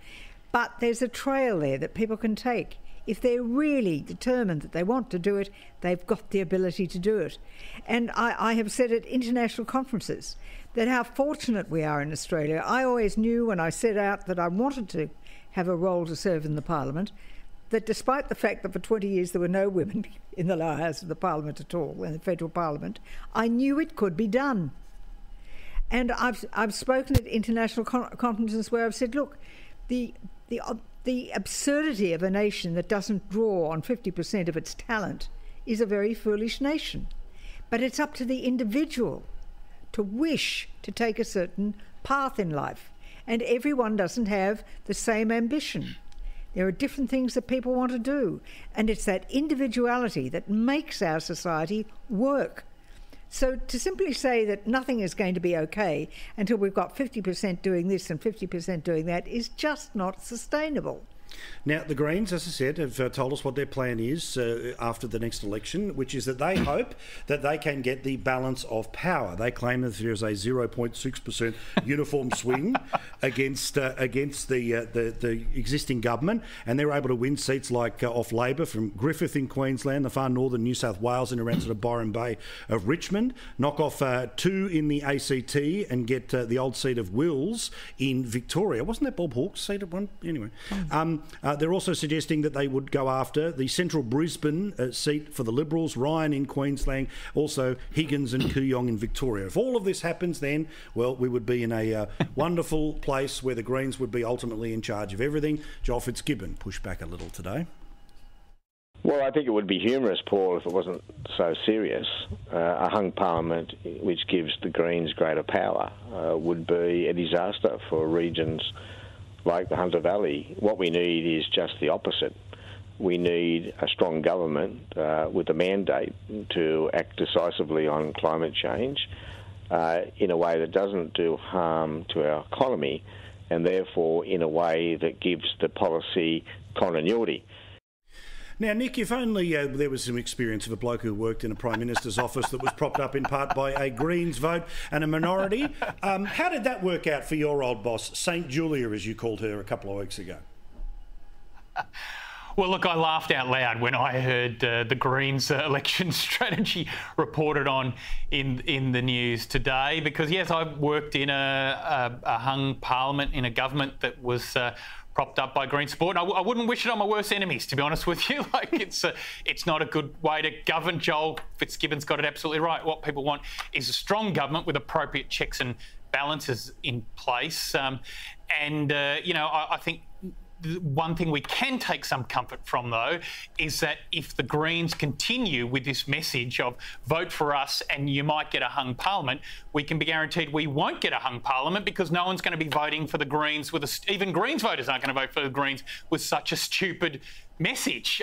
M: But there's a trail there that people can take. If they're really determined that they want to do it, they've got the ability to do it. And I have said at international conferences that how fortunate we are in Australia. I always knew when I set out that I wanted to have a role to serve in the Parliament, that despite the fact that for 20 years there were no women in the lower house of the Parliament at all, in the federal Parliament, I knew it could be done. And I've spoken at international conferences where I've said, look, the absurdity of a nation that doesn't draw on 50% of its talent is a very foolish nation. But it's up to the individual to wish to take a certain path in life. And everyone doesn't have the same ambition. There are different things that people want to do. And it's that individuality that makes our society work. So to simply say that nothing is going to be okay until we've got 50% doing this and 50% doing that is just not sustainable.
B: Now, the Greens, as I said, have told us what their plan is after the next election, which is that they hope that they can get the balance of power. They claim that there is a 0.6% uniform swing against the existing government, and they're able to win seats like off Labor from Griffith in Queensland, the far northern New South Wales and around sort of Byron Bay of Richmond, knock off 2 in the ACT and get the old seat of Wills in Victoria. Wasn't that Bob Hawke's seat at one? Anyway. They're also suggesting that they would go after the central Brisbane seat for the Liberals, Ryan in Queensland, also Higgins and Kooyong in Victoria. If all of this happens then, well, we would be in a wonderful place where the Greens would be ultimately in charge of everything. Joel Fitzgibbon pushed back a little today.
S: Well, I think it would be humorous, Paul, if it wasn't so serious. A hung parliament which gives the Greens greater power would be a disaster for regions like the Hunter Valley. What we need is just the opposite. We need a strong government with a mandate to act decisively on climate change in a way that doesn't do harm to our economy, and therefore in a way that gives the policy continuity.
B: Now, Nick, if only there was some experience of a bloke who worked in a Prime Minister's office that was propped up in part by a Greens vote and a minority. How did that work out for your old boss, St Julia, as you called her a couple of weeks ago?
O: Well, look, I laughed out loud when I heard the Greens election strategy reported on in the news today, because, yes, I worked in a hung parliament in a government that was propped up by Green support. And I wouldn't wish it on my worst enemies, to be honest with you. Like, it's not a good way to govern. Joel Fitzgibbon's got it absolutely right. What people want is a strong government with appropriate checks and balances in place. I think one thing we can take some comfort from, though, is that if the Greens continue with this message of vote for us and you might get a hung parliament, we can be guaranteed we won't get a hung parliament, because no one's going to be voting for the Greens even Greens voters aren't going to vote for the Greens with such a stupid message.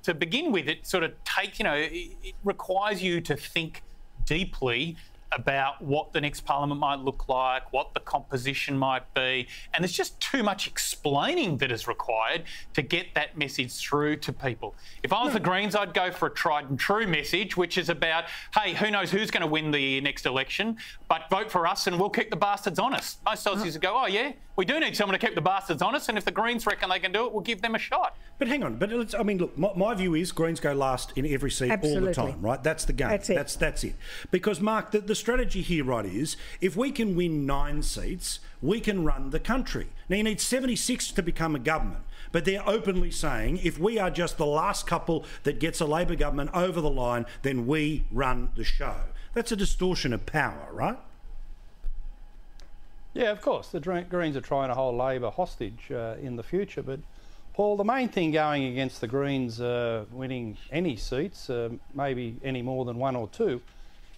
O: To begin with, it sort of it requires you to think deeply about what the next parliament might look like, what the composition might be, and there's just too much explaining that is required to get that message through to people. If I was the Greens, I'd go for a tried and true message, which is about, hey, who knows who's going to win the next election, but vote for us and we'll keep the bastards honest. Most Aussies would go, oh yeah, we do need someone to keep the bastards honest, and if the Greens reckon they can do it, we'll give them a shot.
B: But hang on, look, my view is Greens go last in every seat all the time, right? That's the game. That's it. Because, Mark, the strategy here, right, is if we can win 9 seats, we can run the country. Now, you need 76 to become a government, but they're openly saying if we are just the last couple that gets a Labor government over the line, then we run the show. That's a distortion of power, right?
N: Yeah, of course. The Greens are trying to hold Labor hostage in the future, but Paul, the main thing going against the Greens winning any seats, maybe any more than 1 or 2,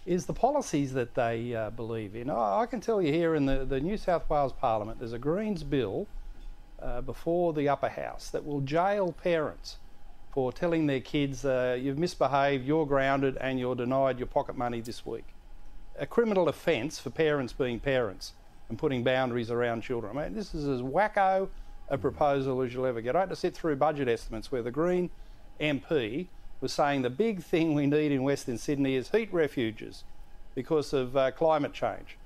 N: is the policies that they believe in. I can tell you here in the New South Wales Parliament, there's a Greens bill before the upper house that will jail parents for telling their kids, you've misbehaved, you're grounded and you're denied your pocket money this week. A criminal offence for parents being parents and putting boundaries around children. I mean, this is as wacko a proposal as you'll ever get. I had to sit through budget estimates where the Green MP was saying the big thing we need in Western Sydney is heat refuges because of climate change.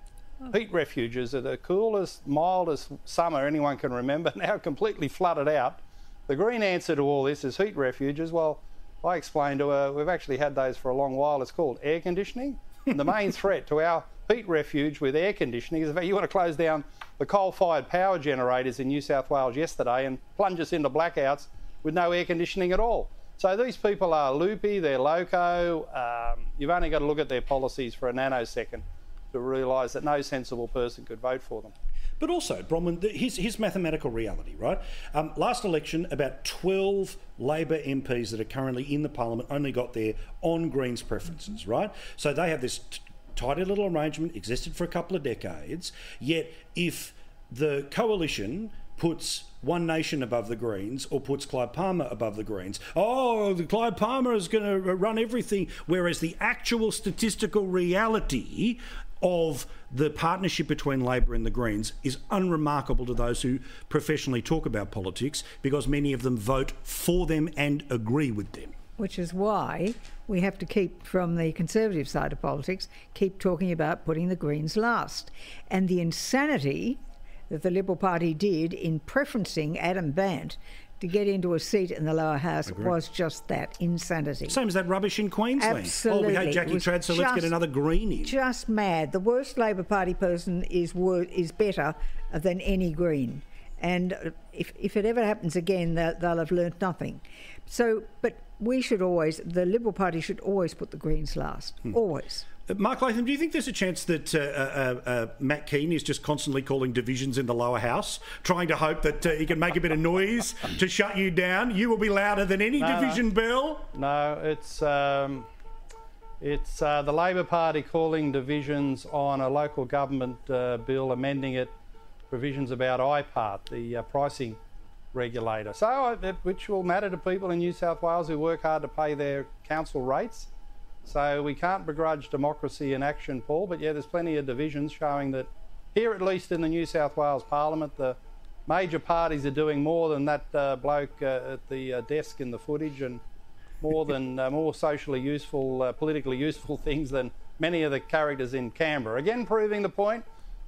N: Heat refuges are the coolest, mildest summer anyone can remember, now completely flooded out. The Green answer to all this is heat refuges. Well, I explained to her, we've actually had those for a long while. It's called air conditioning. And the main threat to our heat refuge with air conditioning is the fact you want to close down the coal-fired power generators in New South Wales yesterday and plunge us into blackouts with no air conditioning at all. So these people are loopy, they're loco. You've only got to look at their policies for a nanosecond to realise that no sensible person could vote for them.
B: But also, Bronwyn, here's mathematical reality, right? Last election, about 12 Labor MPs that are currently in the Parliament only got there on Greens preferences, right? So they have this tidy little arrangement, existed for a couple of decades, yet if the coalition puts One Nation above the Greens or puts Clive Palmer above the Greens, the Clive Palmer is going to run everything, whereas the actual statistical reality of the partnership between Labor and the Greens is unremarkable to those who professionally talk about politics, because many of them vote for them and agree with them.
M: Which is why we have to keep, from the Conservative side of politics, keep talking about putting the Greens last. And the insanity that the Liberal Party did in preferencing Adam Bant to get into a seat in the lower house was just that, insanity.
B: Same as that rubbish in Queensland.
M: Absolutely.
B: Oh, we hate Jackie Trad, so let's get another Green in.
M: Just mad. The worst Labor Party person is better than any Green. And if it ever happens again, they'll have learnt nothing. So, but we should always, the Liberal Party should always put the Greens last. Always.
B: Mark Latham, do you think there's a chance that Matt Keane is just constantly calling divisions in the lower house, trying to hope that he can make a bit of noise to shut you down? You will be louder than any division bell.
N: No, it's the Labor Party calling divisions on a local government bill, amending it, provisions about IPART, the pricing regulator. So, which will matter to people in New South Wales who work hard to pay their council rates. So we can't begrudge democracy in action, Paul, but yeah, there's plenty of divisions showing that here, at least in the New South Wales Parliament, the major parties are doing more than that bloke at the desk in the footage, and more socially useful, politically useful things than many of the characters in Canberra. Again, proving the point,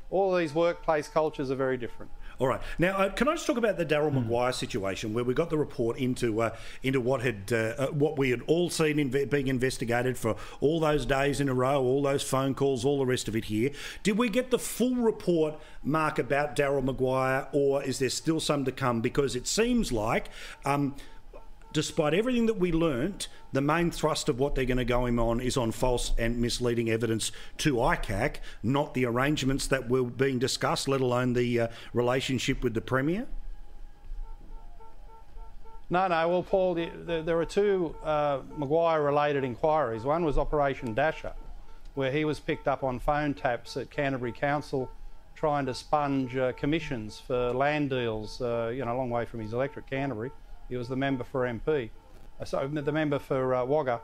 N: all of these workplace cultures are very different.
B: All right. Now, can I just talk about the Daryl Maguire situation, where we got the report into what we had all seen being investigated for all those days in a row, all those phone calls, all the rest of it here. Did we get the full report, Mark, about Daryl Maguire, or is there still some to come? Because it seems like, despite everything that we learnt, the main thrust of what they're going to go him on is on false and misleading evidence to ICAC, not the arrangements that were being discussed, let alone the relationship with the Premier?
N: No. Well, Paul, there are two Maguire-related inquiries. One was Operation Dasher, where he was picked up on phone taps at Canterbury Council trying to sponge commissions for land deals, a long way from his electorate, Canterbury. He was the member for MP, the member for Wagga,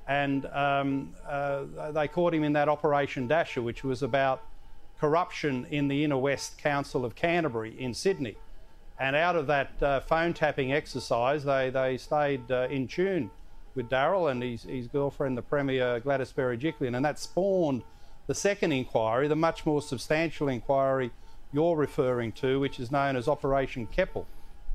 N: and they caught him in that Operation Dasher, which was about corruption in the Inner West Council of Canterbury in Sydney. And out of that phone tapping exercise, they stayed in tune with Daryl and his girlfriend, the Premier Gladys Berejiklian, and that spawned the second inquiry, the much more substantial inquiry you're referring to, which is known as Operation Keppel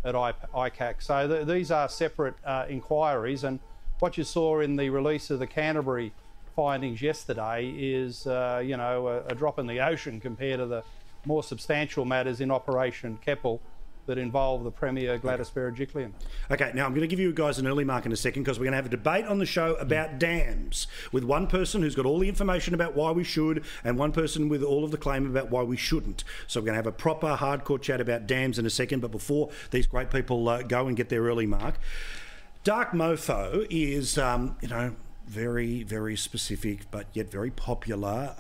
N: at ICAC. So these are separate inquiries, and what you saw in the release of the Canterbury findings yesterday is, a drop in the ocean compared to the more substantial matters in Operation Keppel that involve the Premier Gladys Berejiklian.
B: Okay, now I'm going to give you guys an early mark in a second, because we're going to have a debate on the show about dams, with one person who's got all the information about why we should and one person with all of the claim about why we shouldn't. So we're going to have a proper hardcore chat about dams in a second, but before these great people go and get their early mark, Dark Mofo is, very, very specific but yet very popular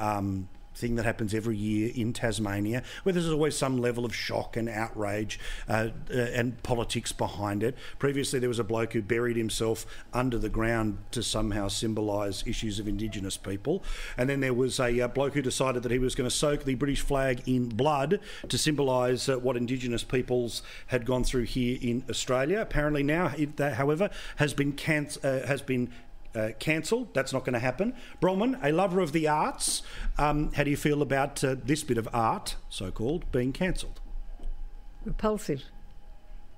B: thing that happens every year in Tasmania, where there's always some level of shock and outrage and politics behind it. Previously, there was a bloke who buried himself under the ground to somehow symbolise issues of Indigenous people. And then there was a bloke who decided that he was going to soak the British flag in blood to symbolise what Indigenous peoples had gone through here in Australia. Apparently now, that, however, has been cancelled. That's not going to happen. Bronwyn, a lover of the arts, how do you feel about this bit of art, so-called, being cancelled?
M: Repulsive.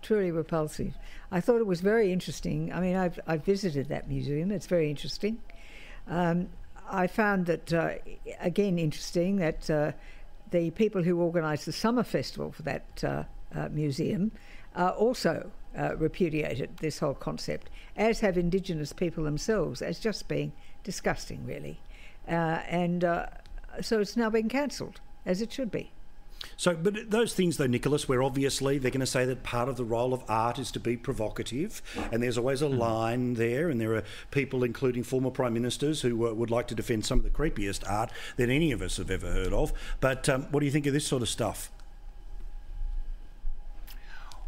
M: Truly repulsive. I thought it was very interesting. I mean, I've visited that museum. It's very interesting. I found that, again, interesting that the people who organised the summer festival for that museum also repudiated this whole concept, as have Indigenous people themselves, as just being disgusting, really. So it's now been cancelled, as it should be.
B: So, but those things, though, Nicholas, where obviously they're going to say that part of the role of art is to be provocative, and there's always a line there, and there are people, including former Prime Ministers, who would like to defend some of the creepiest art that any of us have ever heard of. But what do you think of this sort of stuff?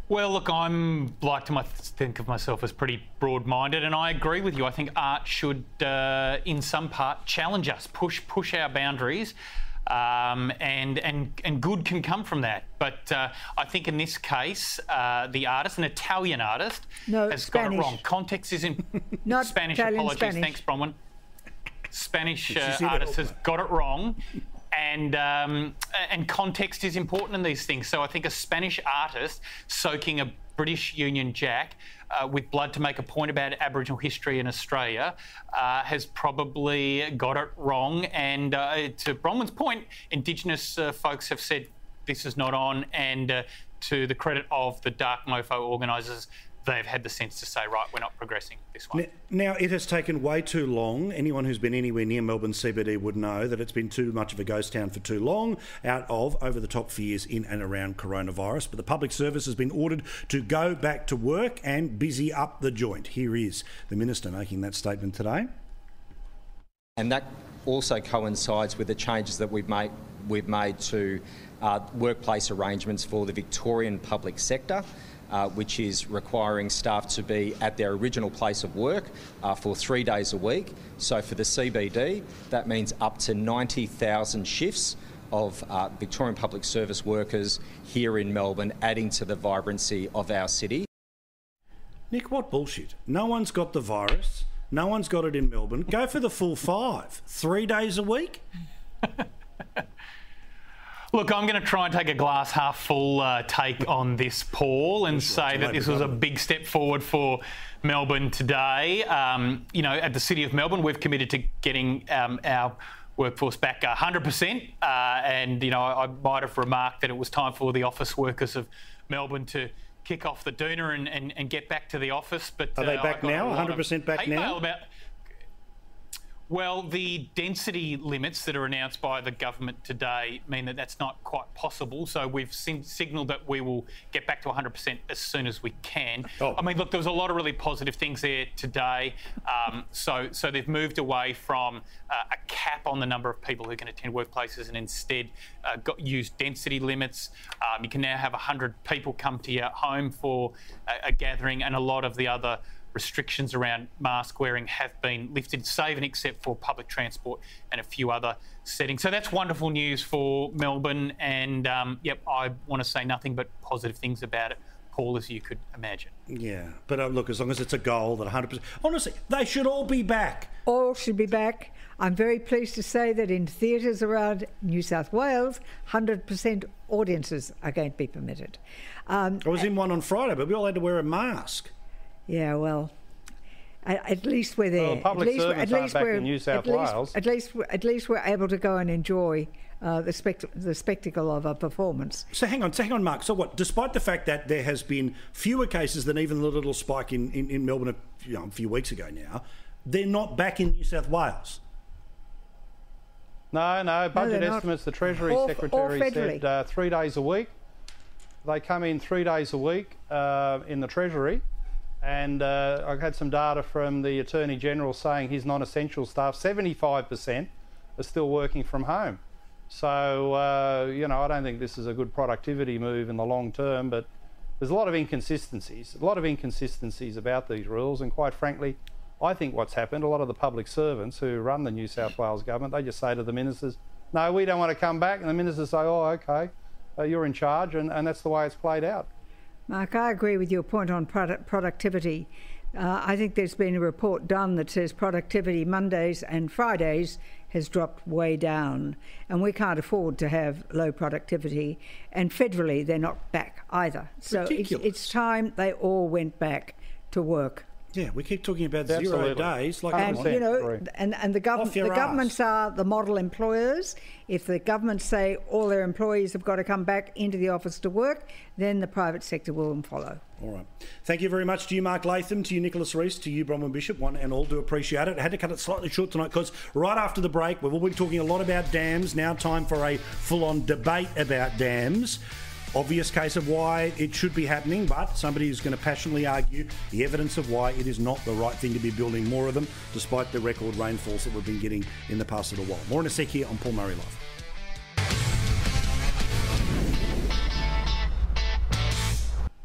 O: Well, look, I'm like to think of myself as pretty broad-minded, and I agree with you. I think art should, in some part, challenge us, push our boundaries. and good can come from that. But I think in this case, the artist, an Italian artist, has got it wrong. Context is in
M: Not
O: Spanish.
M: Italian,
O: Apologies,
M: Spanish.
O: Thanks, Bronwyn. Spanish artist has got it wrong. And context is important in these things. So I think a Spanish artist soaking a British Union Jack with blood to make a point about Aboriginal history in Australia has probably got it wrong. And to Bronwyn's point, Indigenous folks have said this is not on. And to the credit of the Dark Mofo organisers, they've had the sense to say, right, we're not progressing this way.
B: Now, it has taken way too long. Anyone who's been anywhere near Melbourne CBD would know that it's been too much of a ghost town for too long, out of over-the-top fears in and around coronavirus. But the public service has been ordered to go back to work and busy up the joint. Here is the Minister making that statement today.
T: And that also coincides with the changes that we've made to workplace arrangements for the Victorian public sector, which is requiring staff to be at their original place of work for 3 days a week. So for the CBD, that means up to 90,000 shifts of Victorian public service workers here in Melbourne, adding to the vibrancy of our city.
B: Nick, what bullshit? No one's got the virus. No one's got it in Melbourne. Go for the full 5. 3 days a week?
O: Look, I'm going to try and take a glass half full take on this, Paul, and say that this was a big step forward for Melbourne today. You know, at the City of Melbourne, we've committed to getting our workforce back 100%. And, you know, I might have remarked that it was time for the office workers of Melbourne to kick off the doona and get back to the office. But
B: are they back now? 100% back now?
O: Well, the density limits that are announced by the government today mean that that's not quite possible. So we've signalled that we will get back to 100% as soon as we can. I mean, look, there was a lot of really positive things there today. So they've moved away from a cap on the number of people who can attend workplaces and instead use density limits. You can now have 100 people come to your home for a gathering, and a lot of the other restrictions around mask wearing have been lifted, save and except for public transport and a few other settings. So that's wonderful news for Melbourne, and yep, I want to say nothing but positive things about it, Paul, as you could imagine.
B: Yeah, but look, as long as it's a goal that 100%... Honestly, they should all be back.
M: All should be back. I'm very pleased to say that in theatres around New South Wales, 100% audiences are going to be permitted.
B: I was in one on Friday, but we all had to wear a mask.
M: Yeah, well, at least we're there.
N: Well, public servants aren't back in New South Wales.
M: At least we're able to go and enjoy the spectacle of a performance.
B: So hang on, Mark. So what? Despite the fact that there has been fewer cases than even the little spike in Melbourne a few weeks ago now, they're not back in New South Wales.
N: No, budget estimates, the Treasury Secretary said 3 days a week. They come in 3 days a week in the Treasury. And I've had some data from the Attorney General saying his non-essential staff, 75% are still working from home. So, you know, I don't think this is a good productivity move in the long term, but there's a lot of inconsistencies about these rules. And quite frankly, I think what's happened, a lot of the public servants who run the New South Wales government, they just say to the ministers, no, we don't want to come back. And the ministers say, oh, OK, you're in charge. And that's the way it's played out.
M: Mark, I agree with your point on productivity. I think there's been a report done that says productivity Mondays and Fridays has dropped way down, and we can't afford to have low productivity, and federally they're not back either. So it's time they all went back to work.
B: Yeah, we keep talking about 0 days.
M: And, you know, and the governments are the model employers. If the governments say all their employees have got to come back into the office to work, then the private sector will follow.
B: All right. Thank you very much to you, Mark Latham, to you, Nicholas Rees, to you, Bronwyn Bishop. One and all do appreciate it. I had to cut it slightly short tonight because right after the break, we've all been talking a lot about dams. Now time for a full-on debate about dams. Obvious case of why it should be happening, but somebody is going to passionately argue the evidence of why it is not the right thing to be building more of them, despite the record rainfalls that we've been getting in the past little while. More in a sec here on Paul Murray Live.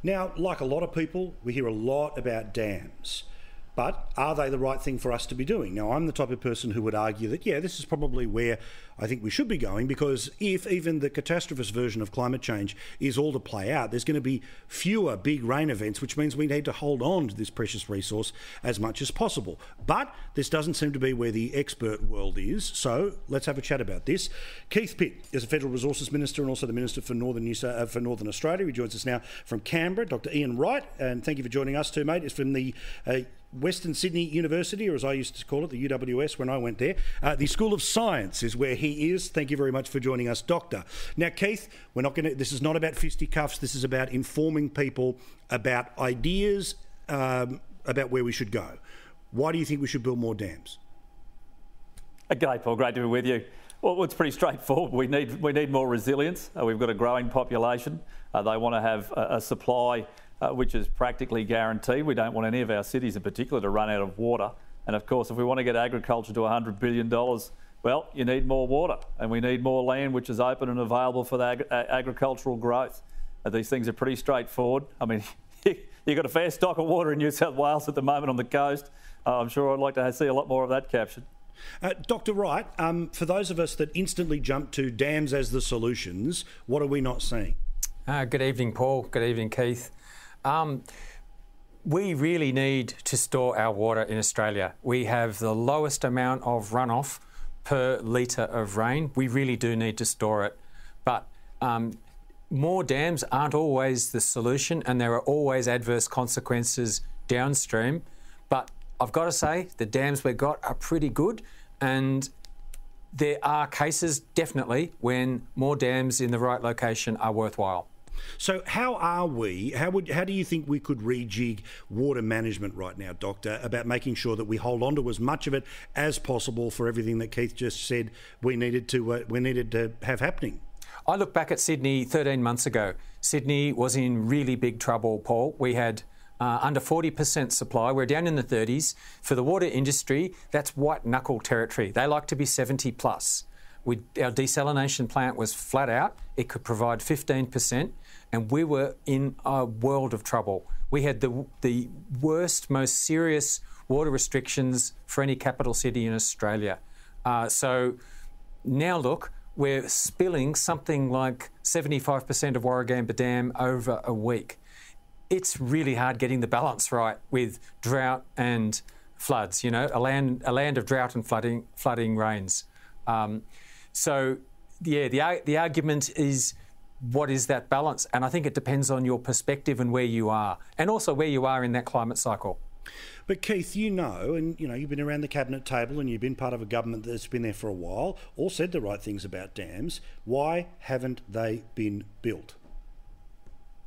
B: Now, like a lot of people, we hear a lot about dams. But are they the right thing for us to be doing? Now, I'm the type of person who would argue that, yeah, this is probably where I think we should be going, because if even the catastrophist version of climate change is all to play out, there's going to be fewer big rain events, which means we need to hold on to this precious resource as much as possible. But this doesn't seem to be where the expert world is, so let's have a chat about this. Keith Pitt is a Federal Resources Minister and also the Minister for Northern Australia. He joins us now from Canberra. Dr Ian Wright, and thank you for joining us too, mate, is from the Western Sydney University, or as I used to call it, the UWS when I went there. The School of Science is where he is. Thank you very much for joining us, Doctor. Now, Keith, this is not about fisticuffs. This is about informing people about ideas about where we should go. Why do you think we should build more dams?
U: G'day, Paul. Great to be with you. Well, it's pretty straightforward. We need more resilience. We've got a growing population. They want to have a supply which is practically guaranteed. We don't want any of our cities in particular to run out of water. And of course, if we want to get agriculture to $100 billion, well, you need more water, and we need more land which is open and available for the agricultural growth. These things are pretty straightforward. I mean, you've got a fair stock of water in New South Wales at the moment on the coast. I'm sure I'd like to see a lot more of that captured.
B: Dr Wright, for those of us that instantly jump to dams as the solutions, what are we not seeing?
V: Good evening, Paul. Good evening, Keith. We really need to store our water in Australia. We have the lowest amount of runoff per litre of rain. We really do need to store it. But more dams aren't always the solution, and there are always adverse consequences downstream. But I've got to say, the dams we've got are pretty good, and there are cases, definitely, when more dams in the right location are worthwhile.
B: So how do you think we could rejig water management right now, Doctor, about making sure that we hold on to as much of it as possible for everything that Keith just said we needed to have happening?
V: I look back at Sydney 13 months ago. Sydney was in really big trouble, Paul. We had under 40% supply. We're down in the 30s. For the water industry, that's white-knuckle territory. They like to be 70 plus. Our desalination plant was flat out. It could provide 15%, and we were in a world of trouble. We had the worst, most serious water restrictions for any capital city in Australia. So now look, we're spilling something like 75% of Warragamba Dam over a week. It's really hard getting the balance right with drought and floods, you know, a land of drought and flooding rains. So, yeah, the argument is, what is that balance? And I think it depends on your perspective and where you are, and also where you are in that climate cycle.
B: But Keith, you've been around the cabinet table and you've been part of a government that's been there for a while, all said the right things about dams. Why haven't they been built?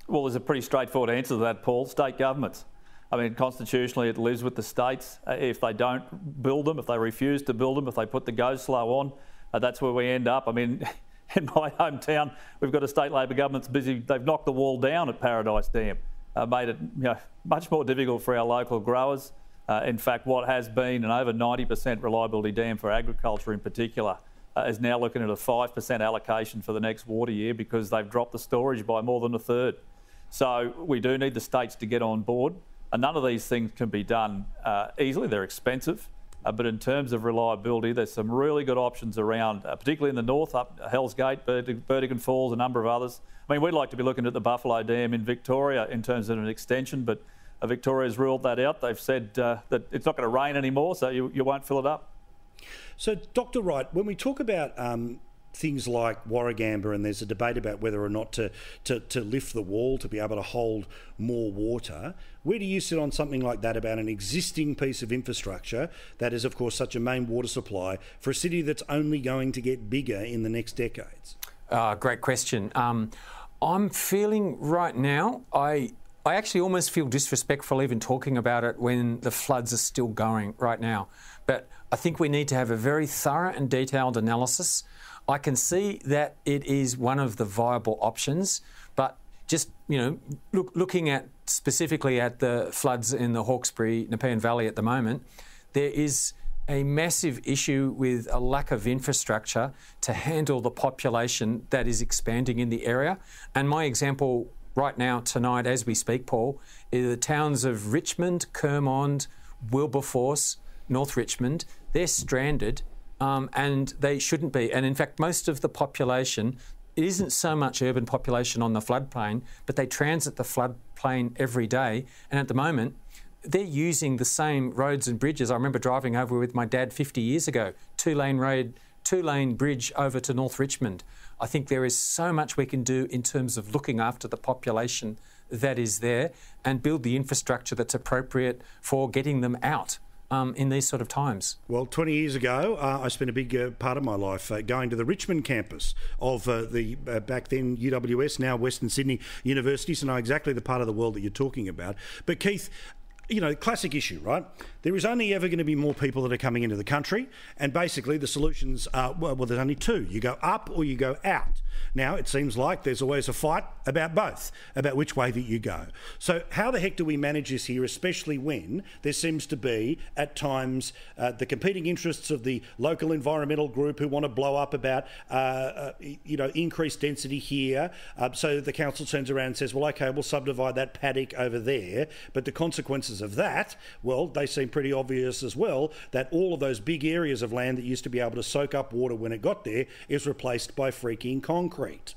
U: Well, there's a pretty straightforward answer to that, Paul. State governments. I mean, constitutionally, it lives with the states. If they don't build them, if they refuse to build them, if they put the go slow on, that's where we end up. I mean, in my hometown, we've got a state Labor government that's busy. They've knocked the wall down at Paradise Dam, made it much more difficult for our local growers. In fact, what has been an over 90% reliability dam for agriculture in particular is now looking at a 5% allocation for the next water year because they've dropped the storage by more than a third. So we do need the states to get on board. And none of these things can be done easily. They're expensive. But in terms of reliability, there's some really good options around, particularly in the north, up Hell's Gate, Burdekin Falls, a number of others. I mean, we'd like to be looking at the Buffalo Dam in Victoria in terms of an extension, but Victoria's ruled that out. They've said that it's not going to rain anymore, so you won't fill it up.
B: So, Dr Wright, when we talk about things like Warragamba, and there's a debate about whether or not to lift the wall to be able to hold more water, where do you sit on something like that about an existing piece of infrastructure that is, of course, such a main water supply for a city that's only going to get bigger in the next decades?
V: Great question. I'm feeling right now, I actually almost feel disrespectful even talking about it when the floods are still going right now. But I think we need to have a very thorough and detailed analysis. I can see that it is one of the viable options, but just, looking at specifically at the floods in the Hawkesbury, Nepean Valley at the moment, there is a massive issue with a lack of infrastructure to handle the population that is expanding in the area. And my example right now, tonight, as we speak, Paul, is the towns of Richmond, Kermond, Wilberforce, North Richmond, they're stranded and they shouldn't be. And in fact, most of the population, it isn't so much urban population on the floodplain, but they transit the floodplain every day. And at the moment, they're using the same roads and bridges. I remember driving over with my dad 50 years ago, two-lane bridge over to North Richmond. I think there is so much we can do in terms of looking after the population that is there and build the infrastructure that's appropriate for getting them out in these sort of times.
B: Well, 20 years ago, I spent a big part of my life going to the Richmond campus of the back then UWS, now Western Sydney University, so know exactly the part of the world that you're talking about. But Keith, you know, classic issue, right? There is only ever going to be more people that are coming into the country, and basically the solutions are, well, there's only two. You go up or you go out. Now, it seems like there's always a fight about both, about which way that you go. So how the heck do we manage this here, especially when there seems to be, at times, the competing interests of the local environmental group who want to blow up about, increased density here. So the council turns around and says, well, OK, we'll subdivide that paddock over there. But the consequences of that, well, they seem pretty obvious as well, that all of those big areas of land that used to be able to soak up water when it got there is replaced by freaking concrete.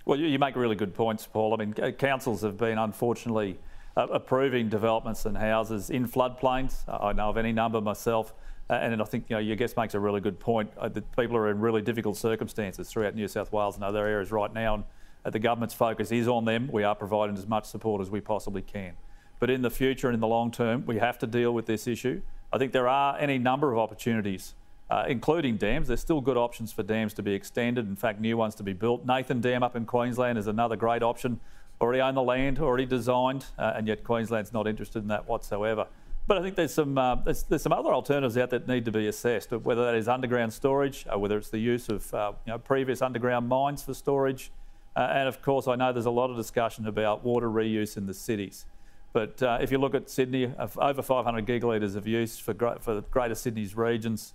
U: Well, you make really good points, Paul. I mean, councils have been unfortunately approving developments and houses in floodplains. I know of any number myself. And I think your guest makes a really good point. That people are in really difficult circumstances throughout New South Wales and other areas right now. And the government's focus is on them. We are providing as much support as we possibly can. But in the future and in the long term, we have to deal with this issue. I think there are any number of opportunities, including dams. There's still good options for dams to be extended, in fact, new ones to be built. Nathan Dam up in Queensland is another great option. Already own the land, already designed, and yet Queensland's not interested in that whatsoever. But I think there's some other alternatives out that need to be assessed, whether that is underground storage, whether it's the use of previous underground mines for storage. And of course, I know there's a lot of discussion about water reuse in the cities. But if you look at Sydney, over 500 gigalitres of use for Greater Sydney's regions,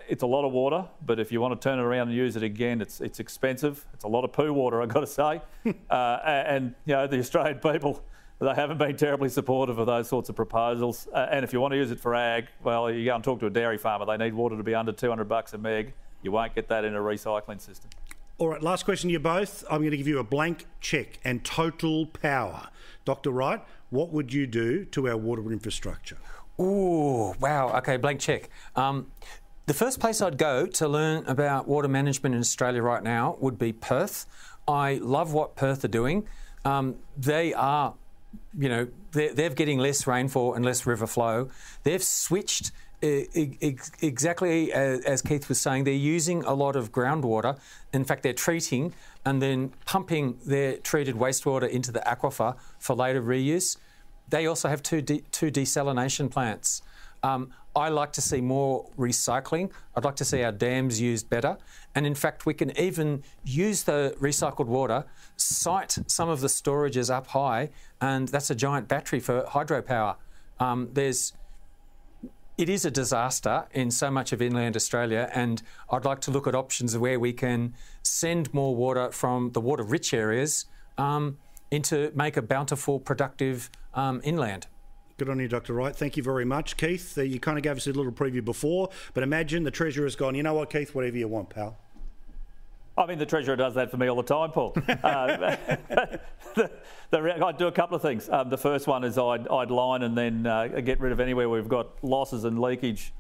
U: it's a lot of water. But if you want to turn it around and use it again, it's expensive. It's a lot of poo water, I've got to say. And the Australian people, they haven't been terribly supportive of those sorts of proposals. And if you want to use it for ag, well, you go and talk to a dairy farmer. They need water to be under $200 a meg. You won't get that in a recycling system.
B: All right, last question to you both. I'm going to give you a blank cheque and total power. Dr. Wright, what would you do to our water infrastructure?
V: Ooh, wow. OK, blank cheque. The first place I'd go to learn about water management in Australia right now would be Perth. I love what Perth are doing. They are, they're getting less rainfall and less river flow. They've switched exactly as Keith was saying. They're using a lot of groundwater. In fact, they're treating and then pumping their treated wastewater into the aquifer for later reuse. They also have two desalination plants. I like to see more recycling. I'd like to see our dams used better. And in fact, we can even use the recycled water, site some of the storages up high, and that's a giant battery for hydropower. It is a disaster in so much of inland Australia, and I'd like to look at options where we can send more water from the water-rich areas into make a bountiful, productive inland.
B: Good on you, Dr. Wright. Thank you very much. Keith, you kind of gave us a little preview before, but imagine the Treasurer's gone, you know what, Keith, whatever you want, pal.
U: I mean, the Treasurer does that for me all the time, Paul. I'd do a couple of things. The first one is I'd line and then get rid of anywhere we've got losses and leakage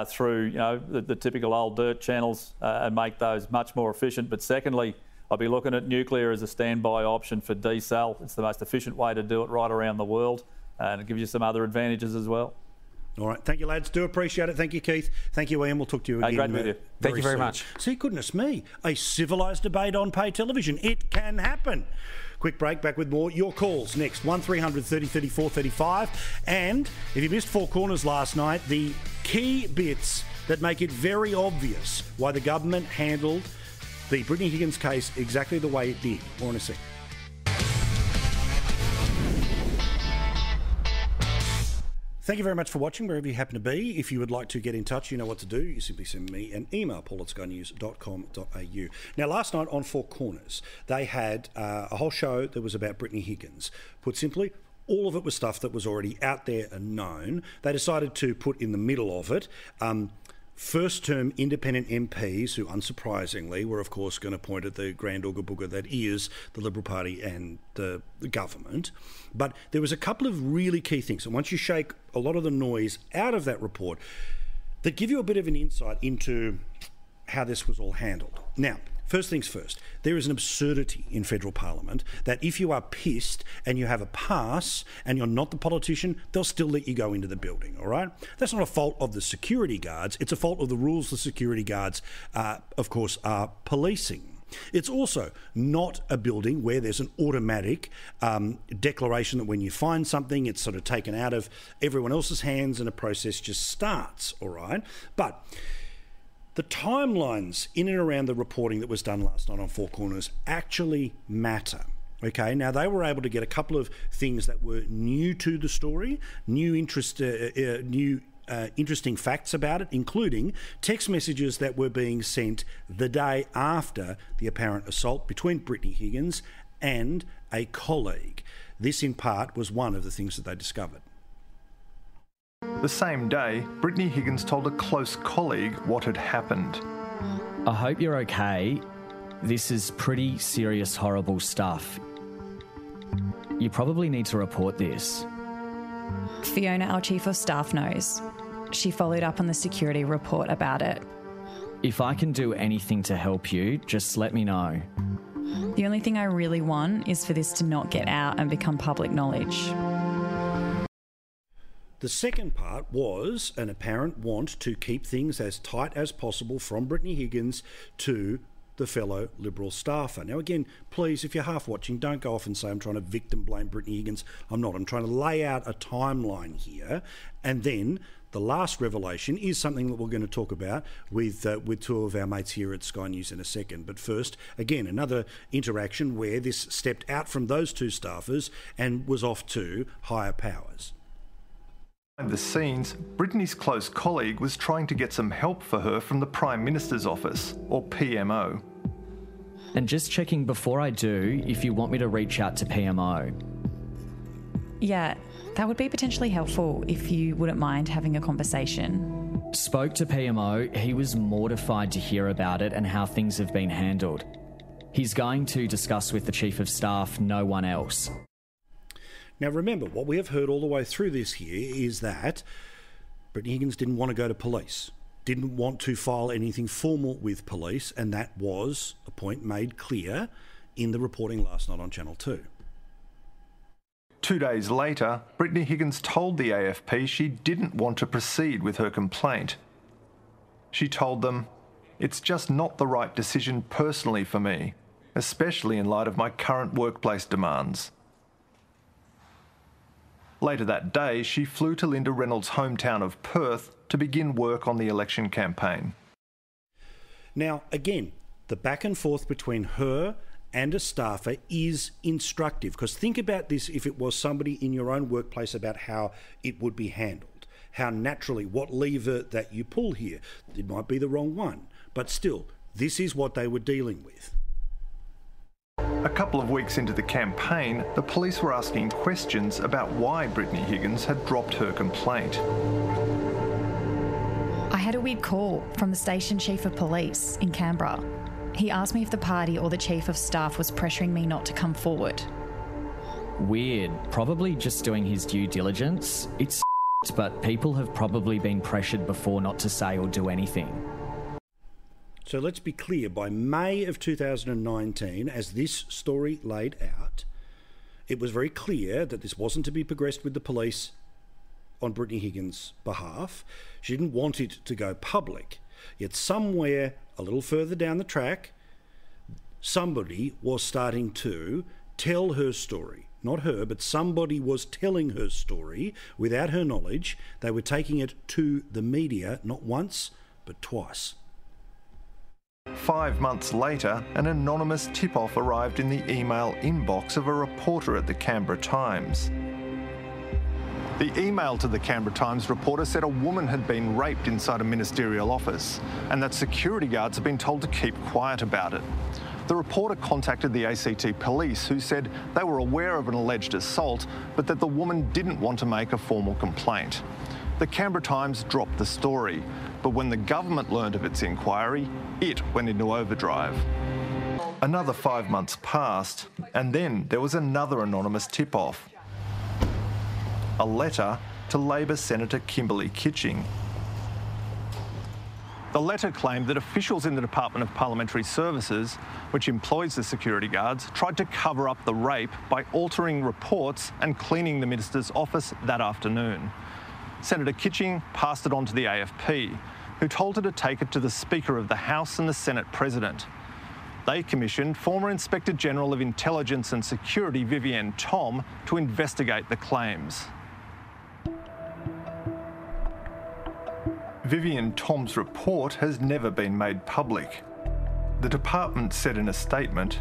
U: through the typical old dirt channels and make those much more efficient. But secondly, I'd be looking at nuclear as a standby option for desal. It's the most efficient way to do it right around the world, and it gives you some other advantages as well.
B: All right. Thank you, lads. Do appreciate it. Thank you, Keith. Thank you, Ian. We'll talk to you again.
U: Great with you.
V: Thank you very much.
B: See, goodness me, a civilised debate on pay television. It can happen. Quick break, back with more. Your calls next, 1300 30 34 35. And if you missed Four Corners last night, the key bits that make it very obvious why the government handled the Brittany Higgins case exactly the way it did. More in a sec. Thank you very much for watching, wherever you happen to be. If you would like to get in touch, you know what to do. You simply send me an email, paul@skynews.com.au. Now, last night on Four Corners, they had a whole show that was about Brittany Higgins. Put simply, all of it was stuff that was already out there and known. They decided to put in the middle of it first-term independent MPs who, unsurprisingly, were, of course, going to point at the grand ooga booga that is the Liberal Party and the government. But there was a couple of really key things. And once you shake a lot of the noise out of that report, that give you a bit of an insight into how this was all handled. Now, first things first, there is an absurdity in federal parliament that if you are pissed and you have a pass and you're not the politician, they'll still let you go into the building, all right? That's not a fault of the security guards. It's a fault of the rules the security guards, of course, are policing. It's also not a building where there's an automatic declaration that when you find something, it's sort of taken out of everyone else's hands and a process just starts, all right? But the timelines in and around the reporting that was done last night on Four Corners actually matter. Okay, now they were able to get a couple of things that were new to the story, interesting facts about it, including text messages that were being sent the day after the apparent assault between Brittany Higgins and a colleague. This, in part, was one of the things that they discovered.
A: The same day, Brittany Higgins told a close colleague what had happened.
C: I hope you're okay. This is pretty serious, horrible stuff. You probably need to report this.
W: Fiona, our Chief of Staff, knows. She followed up on the security report about it.
C: If I can do anything to help you, just let me know.
W: The only thing I really want is for this to not get out and become public knowledge.
B: The second part was an apparent want to keep things as tight as possible from Brittany Higgins to the fellow Liberal staffer. Now, again, please, if you're half watching, don't go off and say I'm trying to victim blame Brittany Higgins. I'm not. I'm trying to lay out a timeline here. And then the last revelation is something that we're going to talk about with two of our mates here at Sky News in a second. But first, again, another interaction where this stepped out from those two staffers and was off to higher powers.
A: Behind the scenes, Brittany's close colleague was trying to get some help for her from the Prime Minister's office, or PMO.
C: And just checking before I do, if you want me to reach out to PMO.
W: Yeah, that would be potentially helpful if you wouldn't mind having a conversation.
C: Spoke to PMO. He was mortified to hear about it and how things have been handled. He's going to discuss with the Chief of Staff, no one else.
B: Now, remember, what we have heard all the way through this here is that Brittany Higgins didn't want to go to police, didn't want to file anything formal with police, and that was a point made clear in the reporting last night on Channel 2.
A: 2 days later, Brittany Higgins told the AFP she didn't want to proceed with her complaint. She told them, "It's just not the right decision personally for me, especially in light of my current workplace demands." Later that day, she flew to Linda Reynolds' hometown of Perth to begin work on the election campaign.
B: Now, again, the back and forth between her and a staffer is instructive, because think about this if it was somebody in your own workplace about how it would be handled, how naturally, what lever that you pull here. It might be the wrong one, but still, this is what they were dealing with.
A: A couple of weeks into the campaign, the police were asking questions about why Brittany Higgins had dropped her complaint.
W: I had a weird call from the Station Chief of Police in Canberra. He asked me if the party or the Chief of Staff was pressuring me not to come forward.
C: Weird. Probably just doing his due diligence. It's but people have probably been pressured before not to say or do anything.
B: So let's be clear, by May of 2019, as this story laid out, it was very clear that this wasn't to be progressed with the police on Brittany Higgins' behalf. She didn't want it to go public. Yet somewhere a little further down the track, somebody was starting to tell her story. Not her, but somebody was telling her story without her knowledge. They were taking it to the media, not once, but twice.
A: 5 months later, an anonymous tip-off arrived in the email inbox of a reporter at the Canberra Times. The email to the Canberra Times reporter said a woman had been raped inside a ministerial office and that security guards had been told to keep quiet about it. The reporter contacted the ACT police, who said they were aware of an alleged assault, but that the woman didn't want to make a formal complaint. The Canberra Times dropped the story, but when the government learned of its inquiry, it went into overdrive. Another 5 months passed, and then there was another anonymous tip-off. A letter to Labor Senator Kimberley Kitching. The letter claimed that officials in the Department of Parliamentary Services, which employs the security guards, tried to cover up the rape by altering reports and cleaning the minister's office that afternoon. Senator Kitching passed it on to the AFP, who told her to take it to the Speaker of the House and the Senate President. They commissioned former Inspector General of Intelligence and Security Vivienne Thom to investigate the claims. Vivienne Thom's report has never been made public. The department said in a statement,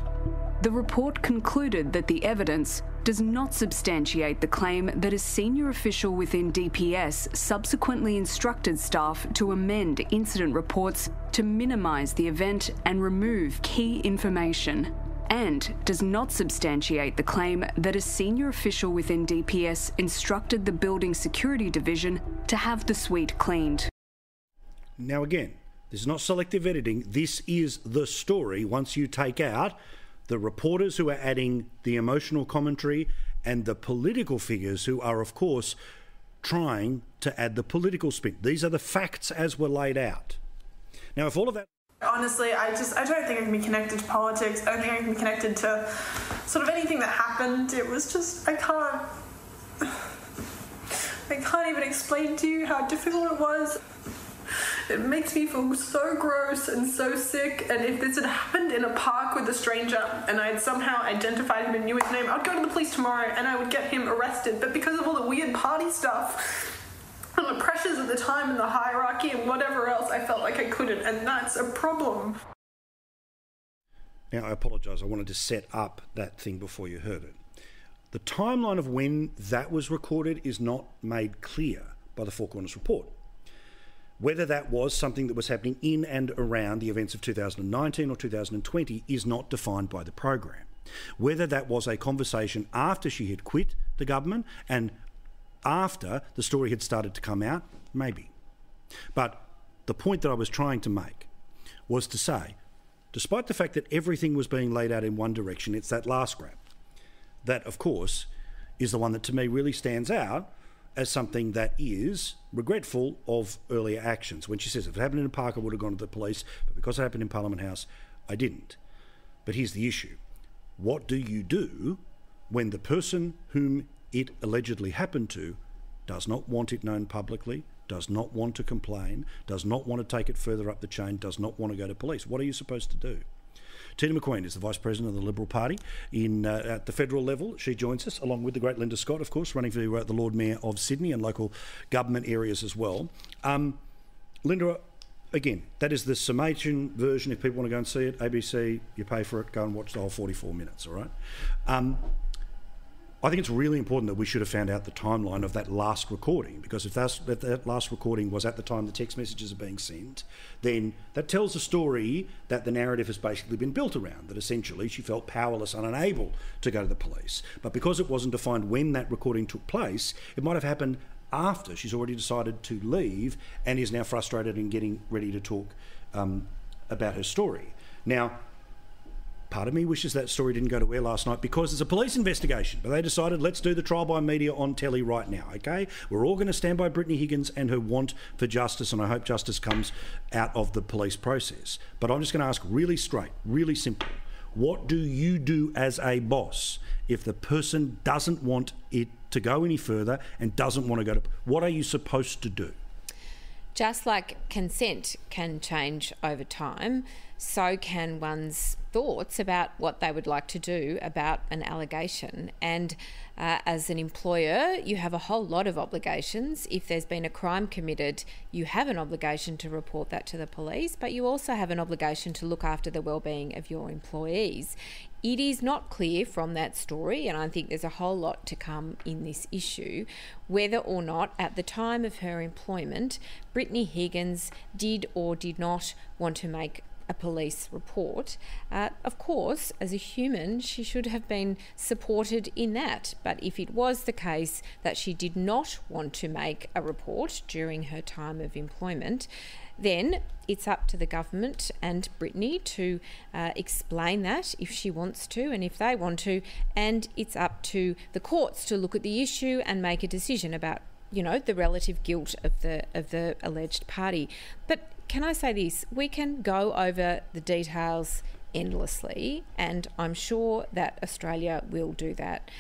D: "The report concluded that the evidence does not substantiate the claim that a senior official within DPS subsequently instructed staff to amend incident reports to minimise the event and remove key information, and does not substantiate the claim that a senior official within DPS instructed the Building Security Division to have the suite cleaned."
B: Now again, this is not selective editing. This is the story once you take out the reporters who are adding the emotional commentary and the political figures who are, of course, trying to add the political spin. These are the facts as were laid out. Now, if all of that...
E: Honestly, I don't think I can be connected to politics. I don't think I can be connected to sort of anything that happened. It was just, I can't even explain to you how difficult it was. It makes me feel so gross and so sick, and if this had happened in a park with a stranger and I had somehow identified him and knew his name, I'd go to the police tomorrow and I would get him arrested. But because of all the weird party stuff and the pressures of the time and the hierarchy and whatever else, I felt like I couldn't, and that's a problem.
B: Now, I apologise, I wanted to set up that thing before you heard it. The timeline of when that was recorded is not made clear by the Four Corners report. Whether that was something that was happening in and around the events of 2019 or 2020 is not defined by the program. Whether that was a conversation after she had quit the government and after the story had started to come out, maybe. But the point that I was trying to make was to say, despite the fact that everything was being laid out in one direction, it's that last grab. That, of course, is the one that to me really stands out as something that is regretful of earlier actions. When she says, if it happened in a park, I would have gone to the police, but because it happened in Parliament House, I didn't. But here's the issue. What do you do when the person whom it allegedly happened to does not want it known publicly, does not want to complain, does not want to take it further up the chain, does not want to go to police? What are you supposed to do? Tina McQueen is the Vice President of the Liberal Party at the federal level. She joins us, along with the great Linda Scott, of course, running for the Lord Mayor of Sydney and local government areas as well. Linda, again, that is the summation version. If people want to go and see it, ABC, you pay for it, go and watch the whole 44 minutes, all right? I think it's really important that we should have found out the timeline of that last recording, because if that last recording was at the time the text messages are being sent, then that tells a story that the narrative has basically been built around, that essentially she felt powerless and unable to go to the police. But because it wasn't defined when that recording took place, it might have happened after she's already decided to leave and is now frustrated and getting ready to talk about her story. Now, part of me wishes that story didn't go to air last night because there's a police investigation, but they decided let's do the trial by media on telly right now, okay? We're all going to stand by Brittany Higgins and her want for justice, and I hope justice comes out of the police process. But I'm just going to ask really straight, really simple. What do you do as a boss if the person doesn't want it to go any further and doesn't want to go to... What are you supposed to do?
F: Just like consent can change over time, so can one's thoughts about what they would like to do about an allegation. And as an employer, you have a whole lot of obligations. If there's been a crime committed, you have an obligation to report that to the police, but you also have an obligation to look after the well-being of your employees. it is not clear from that story, and I think there's a whole lot to come in this issue, whether or not at the time of her employment, Brittany Higgins did or did not want to make a police report. Of course, as a human, she should have been supported in that. But if it was the case that she did not want to make a report during her time of employment, then it's up to the government and Brittany to explain that if she wants to and if they want to, and it's up to the courts to look at the issue and make a decision about, you know, the relative guilt of the alleged party. But can I say this? We can go over the details endlessly, and I'm sure that Australia will do that.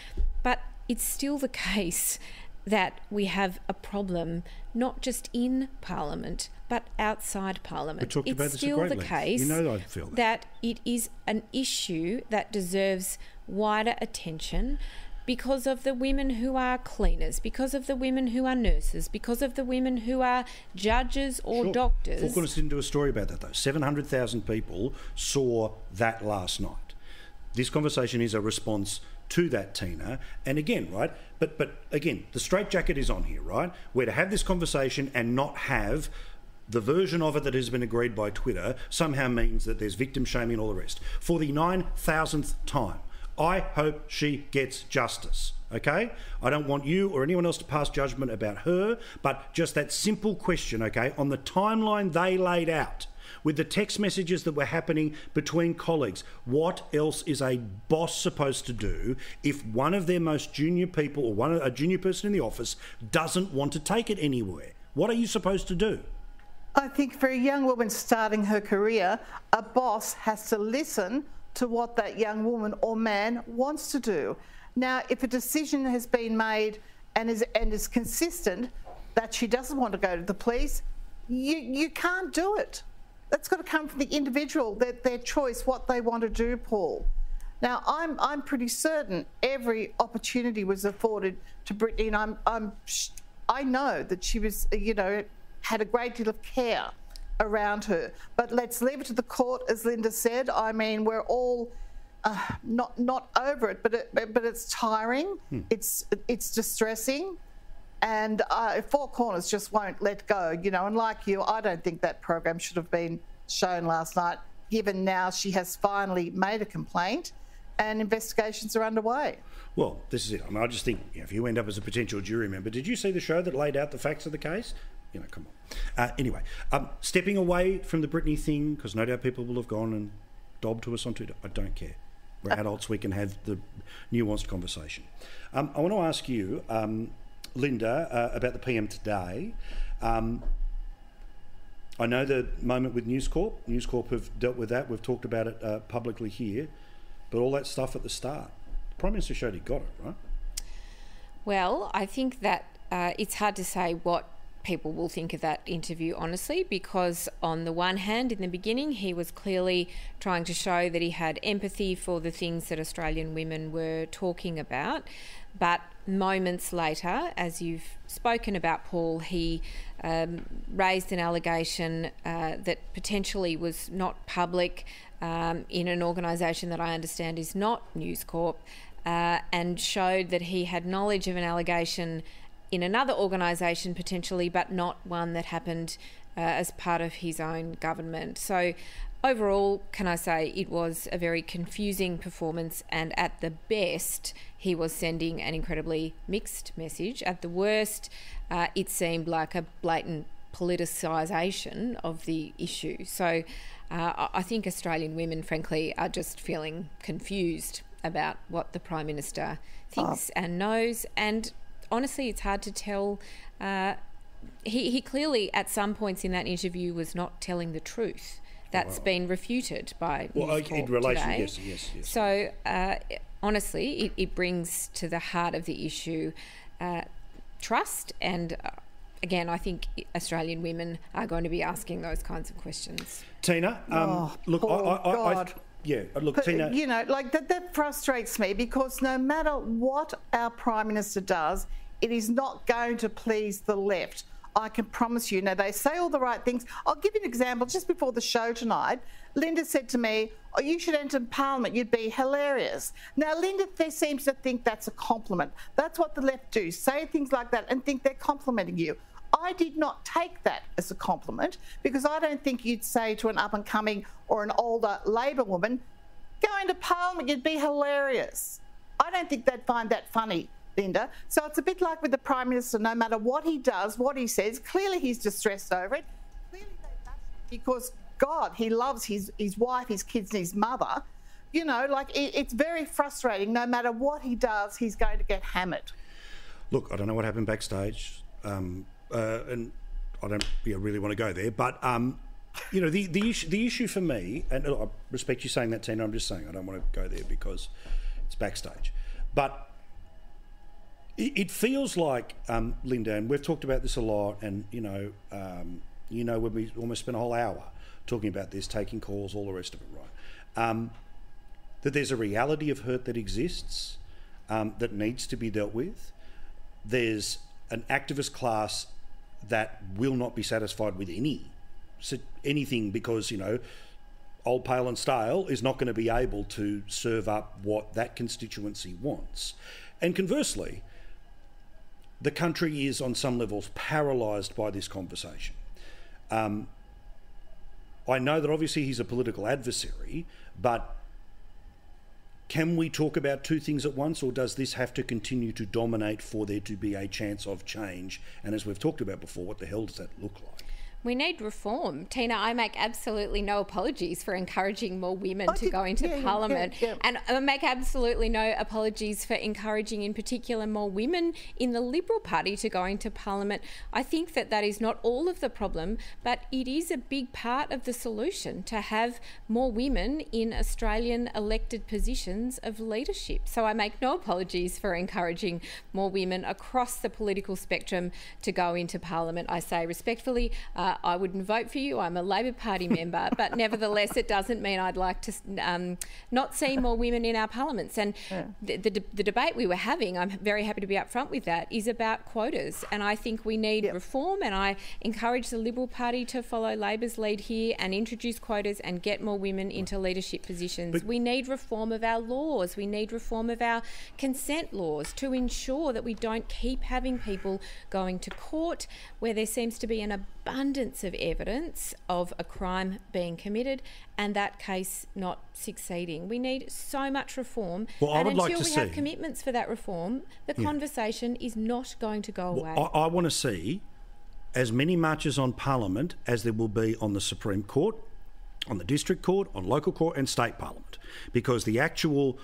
F: But it's still the case that we have a problem not just in Parliament but outside Parliament.
B: We talked about
F: it's
B: this
F: still
B: at
F: the
B: great
F: case
B: length. You know I feel
F: that it is an issue that deserves wider attention because of the women who are cleaners, because of the women who are nurses, because of the women who are judges or doctors.
B: Four Corners didn't do a story about that though. 700,000 people saw that last night. This conversation is a response to that, Tina. And again, right, but again, the straitjacket is on here, right? We're to have this conversation and not have the version of it that has been agreed by Twitter somehow means that there's victim shaming and all the rest. For the 9,000th time, I hope she gets justice, okay? I don't want you or anyone else to pass judgment about her, but just that simple question, okay, on the timeline they laid out, with the text messages that were happening between colleagues, what else is a boss supposed to do if one of their most junior people or a junior person in the office doesn't want to take it anywhere? What are you supposed to do?
G: I think for a young woman starting her career, a boss has to listen to what that young woman or man wants to do. Now, if a decision has been made and is consistent that she doesn't want to go to the police, you can't do it. That's got to come from the individual, their choice, what they want to do, Paul. Now, I'm pretty certain every opportunity was afforded to Brittany, and I know that she was, you know, had a great deal of care around her. But let's leave it to the court, as Linda said. I mean, we're all not over it, but it's tiring. It's distressing, and Four Corners just won't let go. You know, and like you, I don't think that program should have been shown last night, given now she has finally made a complaint and investigations are underway.
B: Well, this is it. I mean, I just think, you know, if you end up as a potential jury member, did you see the show that laid out the facts of the case? You know, come on. Anyway, stepping away from the Brittany thing, because no doubt people will have gone and dobbed to us on Twitter. I don't care. We're adults. We can have the nuanced conversation. I want to ask you, Linda, about the PM today. I know the moment with News Corp. News Corp have dealt with that. We've talked about it publicly here. But all that stuff at the start, the Prime Minister showed he got it, right?
F: Well, I think that it's hard to say what people will think of that interview, honestly, because on the one hand, in the beginning, he was clearly trying to show that he had empathy for the things that Australian women were talking about. But moments later, as you've spoken about, Paul, he raised an allegation that potentially was not public in an organisation that I understand is not News Corp, and showed that he had knowledge of an allegation in another organisation potentially, but not one that happened as part of his own government. So overall, can I say it was a very confusing performance, and at the best, he was sending an incredibly mixed message. At the worst, it seemed like a blatant politicisation of the issue. So I think Australian women, frankly, are just feeling confused about what the Prime Minister thinks and knows, and honestly, it's hard to tell. He clearly, at some points in that interview, was not telling the truth. That's been refuted by News Corp
B: in relation,
F: today.
B: Yes.
F: So, honestly, it brings to the heart of the issue trust, and again, I think Australian women are going to be asking those kinds of questions.
B: Tina, look,
G: God.
B: Look, Tina.
G: You know, like that frustrates me, because no matter what our Prime Minister does, it is not going to please the left. I can promise you. Now, they say all the right things. I'll give you an example. Just before the show tonight, Linda said to me, "Oh, you should enter Parliament. You'd be hilarious." Now, Linda seems to think that's a compliment. That's what the left do, say things like that and think they're complimenting you. I did not take that as a compliment, because I don't think you'd say to an up-and-coming or an older Labor woman, "Go into Parliament, you'd be hilarious." I don't think they'd find that funny, Linda. So it's a bit like with the Prime Minister. No matter what he does, what he says, clearly he's distressed over it. Clearly they bash him because, God, he loves his wife, his kids and his mother. You know, like, it's very frustrating. No matter what he does, he's going to get hammered.
B: Look, I don't know what happened backstage, and I don't really want to go there, but you know, the issue for me, and I respect you saying that, Tina, I'm just saying I don't want to go there because it's backstage, but it feels like, Linda, and we've talked about this a lot, and you know, when we almost spent a whole hour talking about this, taking calls, all the rest of it, right? That there's a reality of hurt that exists, that needs to be dealt with. There's an activist class that will not be satisfied with anything because, you know, old pale and stale is not going to be able to serve up what that constituency wants. And conversely, the country is on some levels paralysed by this conversation. I know that obviously he's a political adversary, but can we talk about two things at once, or does this have to continue to dominate for there to be a chance of change? And as we've talked about before, what the hell does that look like?
F: We need reform. Tina, I make absolutely no apologies for encouraging more women to go into Parliament. And I make absolutely no apologies for encouraging, in particular, more women in the Liberal Party to go into Parliament. I think that that is not all of the problem, but it is a big part of the solution to have more women in Australian elected positions of leadership. So I make no apologies for encouraging more women across the political spectrum to go into Parliament. I say respectfully, I wouldn't vote for you. I'm a Labor Party member, but nevertheless, it doesn't mean I'd like to not see more women in our parliaments. And the debate we were having, I'm very happy to be upfront with that, is about quotas. And I think we need reform, and I encourage the Liberal Party to follow Labor's lead here and introduce quotas and get more women into leadership positions. We need reform of our laws. We need reform of our consent laws to ensure that we don't keep having people going to court where there seems to be an abundance of evidence of a crime being committed and that case not succeeding. We need so much reform, and until we have commitments for that reform, the conversation is not going to go away.
B: I want to see as many marches on Parliament as there will be on the Supreme Court, on the District Court, on local court and state Parliament, because the actual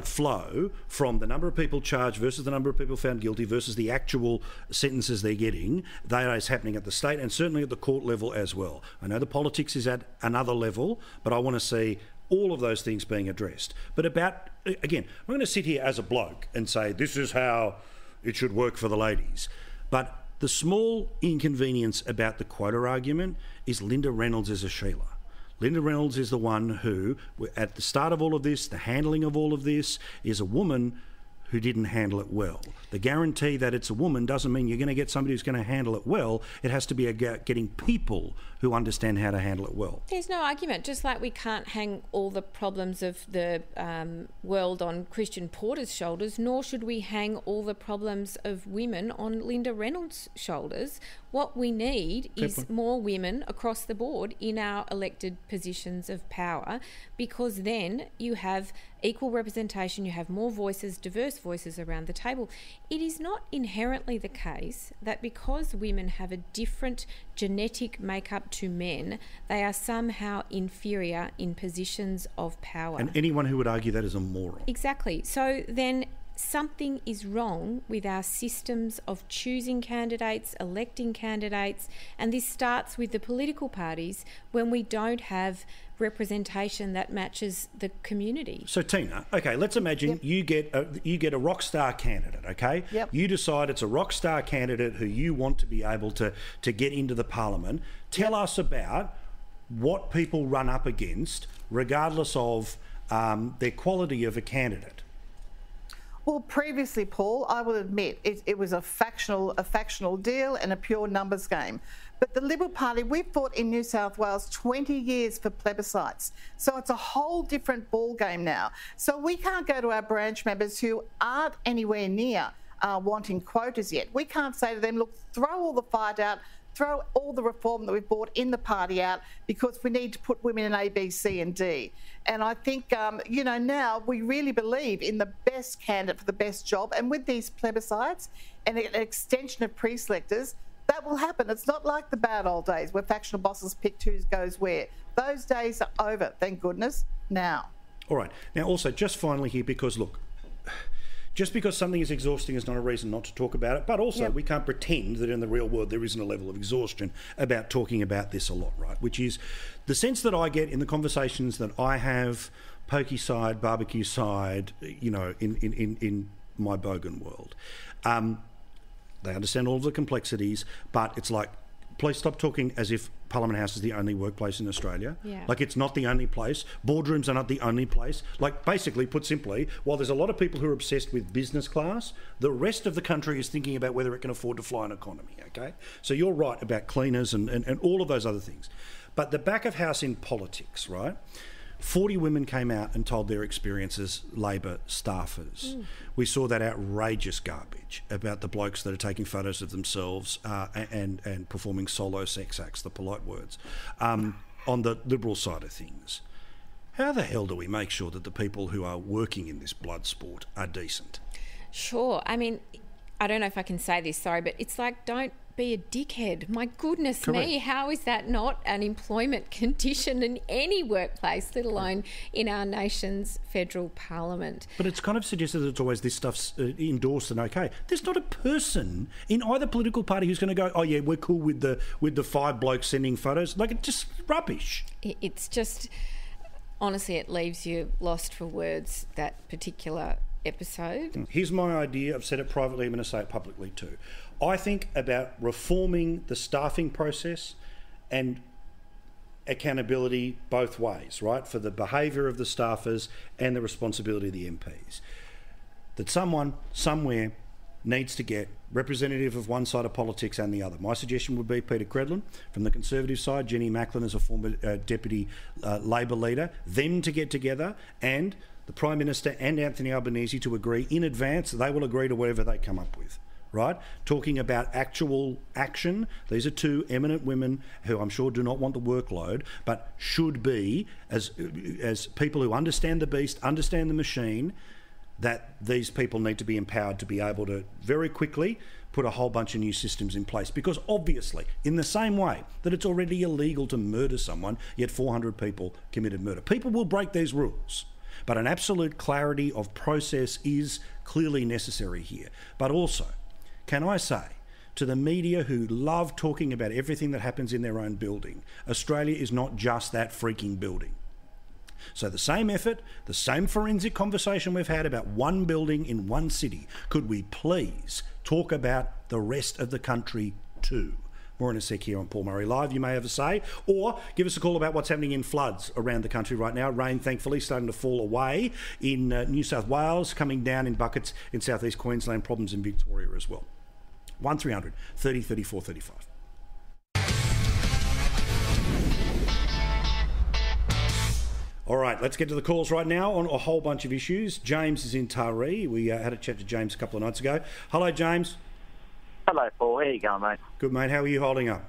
B: flow from the number of people charged versus the number of people found guilty versus the actual sentences they're getting, that is happening at the state and certainly at the court level as well. I know the politics is at another level, but I want to see all of those things being addressed. But again, I'm going to sit here as a bloke and say this is how it should work for the ladies. But the small inconvenience about the quota argument is Linda Reynolds is a Sheila. Linda Reynolds is the one who, at the start of all of this, the handling of all of this, is a woman who didn't handle it well. The guarantee that it's a woman doesn't mean you're going to get somebody who's going to handle it well. It has to be about getting people who understand how to handle it well.
F: There's no argument, just like we can't hang all the problems of the world on Christian Porter's shoulders, nor should we hang all the problems of women on Linda Reynolds' shoulders. What we need is more women across the board in our elected positions of power, because then you have equal representation, you have more voices, diverse voices around the table. It is not inherently the case that because women have a different genetic makeup to men, they are somehow inferior in positions of power.
B: And anyone who would argue that is a moron.
F: Exactly. So then something is wrong with our systems of choosing candidates, electing candidates, and this starts with the political parties when we don't have representation that matches the community.
B: So Tina, okay, let's imagine you get a rock star candidate, okay? You decide it's a rock star candidate who you want to be able to get into the Parliament. Tell us about what people run up against, regardless of their quality of a candidate.
G: Well, previously, Paul, I will admit it was a factional deal and a pure numbers game. But the Liberal Party, we've fought in New South Wales 20 years for plebiscites. So it's a whole different ball game now. So we can't go to our branch members who aren't anywhere near wanting quotas yet. We can't say to them, look, throw all the fight out, throw all the reform that we've brought in the party out because we need to put women in A, B, C and D. And I think, now we really believe in the best candidate for the best job. And with these plebiscites and an extension of pre-selectors, that will happen. It's not like the bad old days where factional bosses picked who goes where. Those days are over, thank goodness, now.
B: All right. Now, also, just finally here, because, look, just because something is exhausting is not a reason not to talk about it, but also we can't pretend that in the real world there isn't a level of exhaustion about talking about this a lot, right? Which is the sense that I get in the conversations that I have, pokey side, barbecue side, in my bogan world. They understand all of the complexities, but it's like, please stop talking as if Parliament House is the only workplace in Australia.
F: Yeah.
B: Like, it's not the only place. Boardrooms are not the only place. Like, basically, put simply, while there's a lot of people who are obsessed with business class, the rest of the country is thinking about whether it can afford to fly an economy, okay? So you're right about cleaners and all of those other things. But the back of house in politics, right? 40 women came out and told their experience as Labor staffers. We saw that outrageous garbage about the blokes that are taking photos of themselves and performing solo sex acts, the polite words, on the Liberal side of things. How the hell do we make sure that the people who are working in this blood sport are decent?
F: Sure. I mean, I don't know if I can say this, sorry, but it's like, don't be a dickhead. My goodness me, how is that not an employment condition in any workplace, let alone in our nation's federal parliament?
B: But it's kind of suggested that it's always this stuff's endorsed and okay. There's not a person in either political party who's going to go, oh yeah, we're cool with the 5 blokes sending photos. Like, it's just rubbish.
F: It's just, honestly, it leaves you lost for words, that particular episode.
B: Here's my idea. I've said it privately, I'm going to say it publicly too. I think about reforming the staffing process and accountability both ways, right? For the behaviour of the staffers and the responsibility of the MPs. That someone, somewhere, needs to get representative of one side of politics and the other. My suggestion would be Peter Credlin from the Conservative side, Jenny Macklin as a former Deputy Labor leader, them to get together, and the Prime Minister and Anthony Albanese to agree in advance. They will agree to whatever they come up with. Right? Talking about actual action. These are 2 eminent women who I'm sure do not want the workload, but should be, as people who understand the beast, understand the machine, that these people need to be empowered to be able to very quickly put a whole bunch of new systems in place. Because obviously, in the same way that it's already illegal to murder someone, yet 400 people committed murder. People will break these rules. But an absolute clarity of process is clearly necessary here. But also, can I say to the media who love talking about everything that happens in their own building, Australia is not just that freaking building. So the same effort, the same forensic conversation we've had about one building in one city, could we please talk about the rest of the country too? More in a sec here on Paul Murray Live. You may have a say, or give us a call about what's happening in floods around the country right now. Rain, thankfully, starting to fall away in New South Wales, coming down in buckets in southeast Queensland, problems in Victoria as well. 1300 30 34 35. All right, let's get to the calls right now on a whole bunch of issues. James is in Taree. We had a chat to James a couple of nights ago. Hello, James.
H: Hello, Paul. How you going, mate?
B: Good, mate. How are you holding up?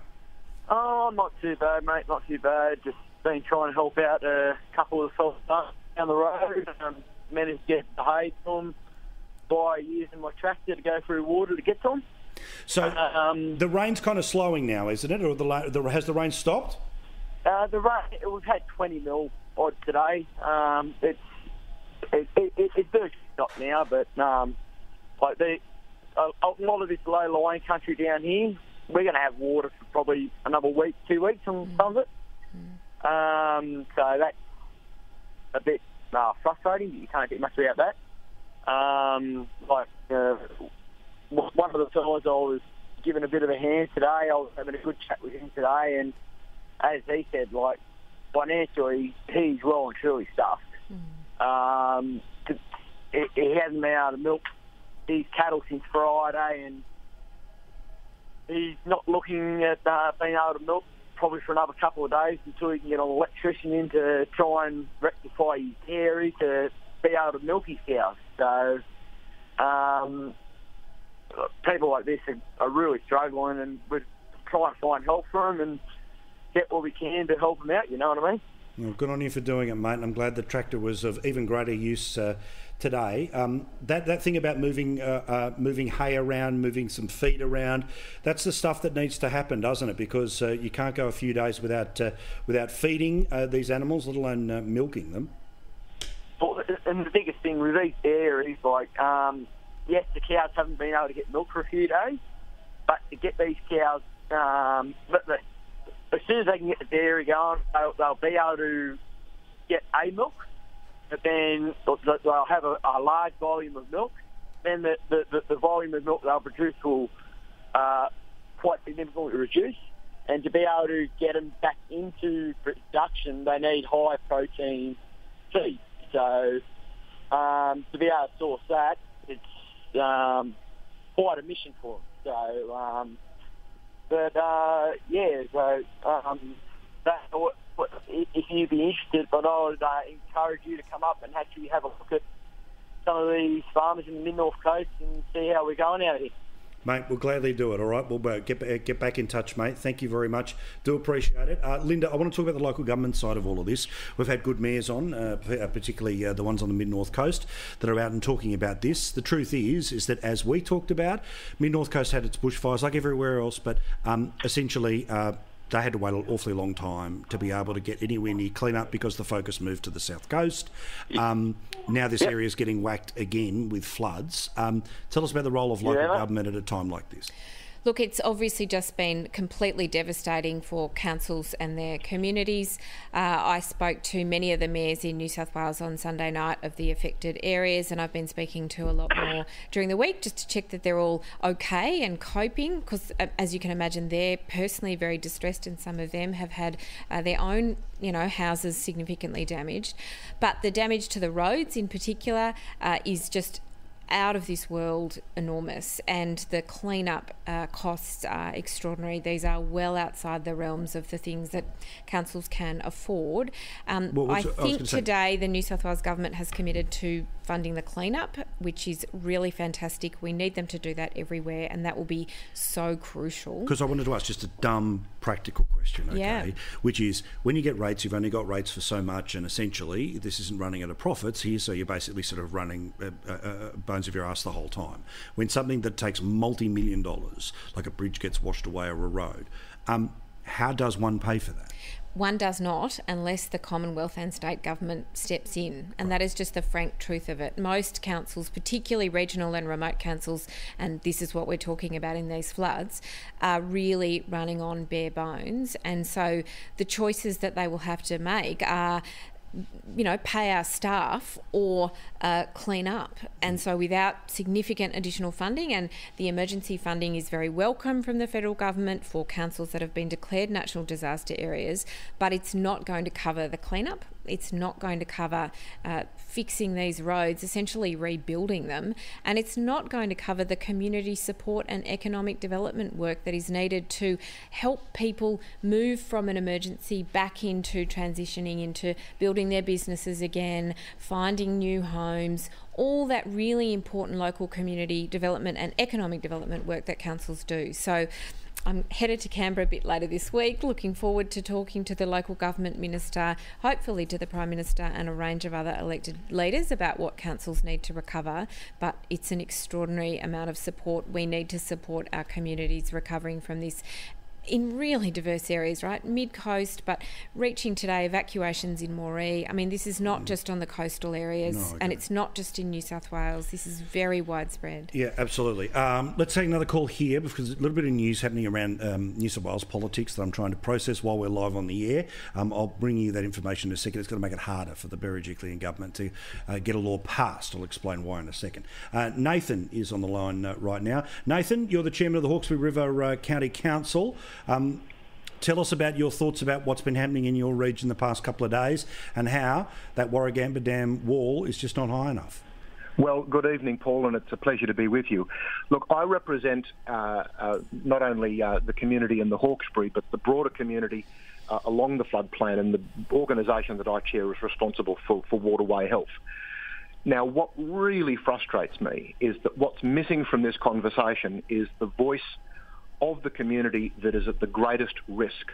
H: Oh, not too bad, mate. Not too bad. Just been trying to help out a couple of fellas down the road. Managed to get the hay to them by using my tractor to go through water to get to them.
B: So the rain's kind of slowing now, isn't it? Or has the rain stopped?
H: The rain, we've had 20 mil odd today. It's virtually stopped now, but like a lot of this low-lying country down here, we're going to have water for probably another week, 2 weeks on some of it. So that's a bit frustrating, but you can't get much about that. One of the fellas I was giving a bit of a hand today, I was having a good chat with him today, and as he said, like, financially, he's well and truly stuffed. he hasn't been able to milk these cattle since Friday, and he's not looking at being able to milk probably for another couple of days until he can get an electrician in to try and rectify his dairy to be able to milk his cows. So people like this are really struggling, and we're trying to find help for them and get what we can to help them out, you know what I mean?
B: Well, good on you for doing it, mate, and I'm glad the tractor was of even greater use today. That thing about moving hay around, moving some feed around, that's the stuff that needs to happen, doesn't it? Because you can't go a few days without feeding these animals, let alone milking them.
H: Well, and the biggest thing with these dairies, like, yes, the cows haven't been able to get milk for a few days, but to get these cows, as soon as they can get the dairy going, they'll be able to get a milk, but then they'll have a large volume of milk. Then the volume of milk they'll produce will quite significantly reduce. And to be able to get them back into production, they need high protein feed. So to be able to source that, it's quite a mission for them. So, if you'd be interested, but I would encourage you to come up and actually have a look at some of these farmers in the mid-north coast and see how we're going out here.
B: Mate, we'll gladly do it, all right? We'll get back in touch, mate. Thank you very much. Do appreciate it. Linda, I want to talk about the local government side of all of this. We've had good mayors on, particularly the ones on the mid-north coast, that are out and talking about this. The truth is that as we talked about, mid-north coast had its bushfires like everywhere else, but essentially they had to wait an awfully long time to be able to get anywhere near clean up because the focus moved to the south coast. Now this area is getting whacked again with floods. Tell us about the role of local government at a time like this.
F: Look, it's obviously just been completely devastating for councils and their communities. I spoke to many of the mayors in New South Wales on Sunday night of the affected areas, and I've been speaking to a lot more during the week just to check that they're all okay and coping, because as you can imagine, they're personally very distressed, and some of them have had their own houses significantly damaged. But the damage to the roads in particular is just out of this world enormous, and the clean-up costs are extraordinary. These are well outside the realms of the things that councils can afford. I think today the New South Wales government has committed to funding the clean-up, which is really fantastic. We need them to do that everywhere, and that will be so crucial.
B: Because I wanted to ask just a dumb practical question, okay, which is when you get rates, you've only got rates for so much, and essentially this isn't running at a profits here, so you're basically sort of running bones of your ass the whole time. When something that takes multi-million dollars, like a bridge, gets washed away or a road, how does one pay for that?
F: One does not, unless the Commonwealth and state government steps in, and that is just the frank truth of it. Most councils, particularly regional and remote councils, and this is what we're talking about in these floods, are really running on bare bones, and so the choices that they will have to make are pay our staff or clean up. And so without significant additional funding, and the emergency funding is very welcome from the federal government for councils that have been declared natural disaster areas, but it's not going to cover the cleanup. It's not going to cover fixing these roads, essentially rebuilding them, and it's not going to cover the community support and economic development work that is needed to help people move from an emergency back into transitioning into building their businesses again, finding new homes, all that really important local community development and economic development work that councils do. So I'm headed to Canberra a bit later this week, looking forward to talking to the local government minister, hopefully to the Prime Minister and a range of other elected leaders about what councils need to recover. But it's an extraordinary amount of support. We need to support our communities recovering from this in really diverse areas, right? Mid-coast, but reaching today evacuations in Moree. I mean, this is not just on the coastal areas, and it's not just in New South Wales. This is very widespread.
B: Yeah, absolutely. Let's take another call here, because there's a little bit of news happening around New South Wales politics that I'm trying to process while we're live on the air. I'll bring you that information in a second. It's going to make it harder for the Berejiklian government to get a law passed. I'll explain why in a second. Nathan is on the line right now. Nathan, you're the chairman of the Hawkesbury River County Council. Tell us about your thoughts about what's been happening in your region the past couple of days and how that Warragamba Dam wall is just not high enough.
I: Well, good evening, Paul, and it's a pleasure to be with you. Look, I represent not only the community in the Hawkesbury, but the broader community along the floodplain, and the organisation that I chair is responsible for waterway health. Now, what really frustrates me is that what's missing from this conversation is the voice of the community that is at the greatest risk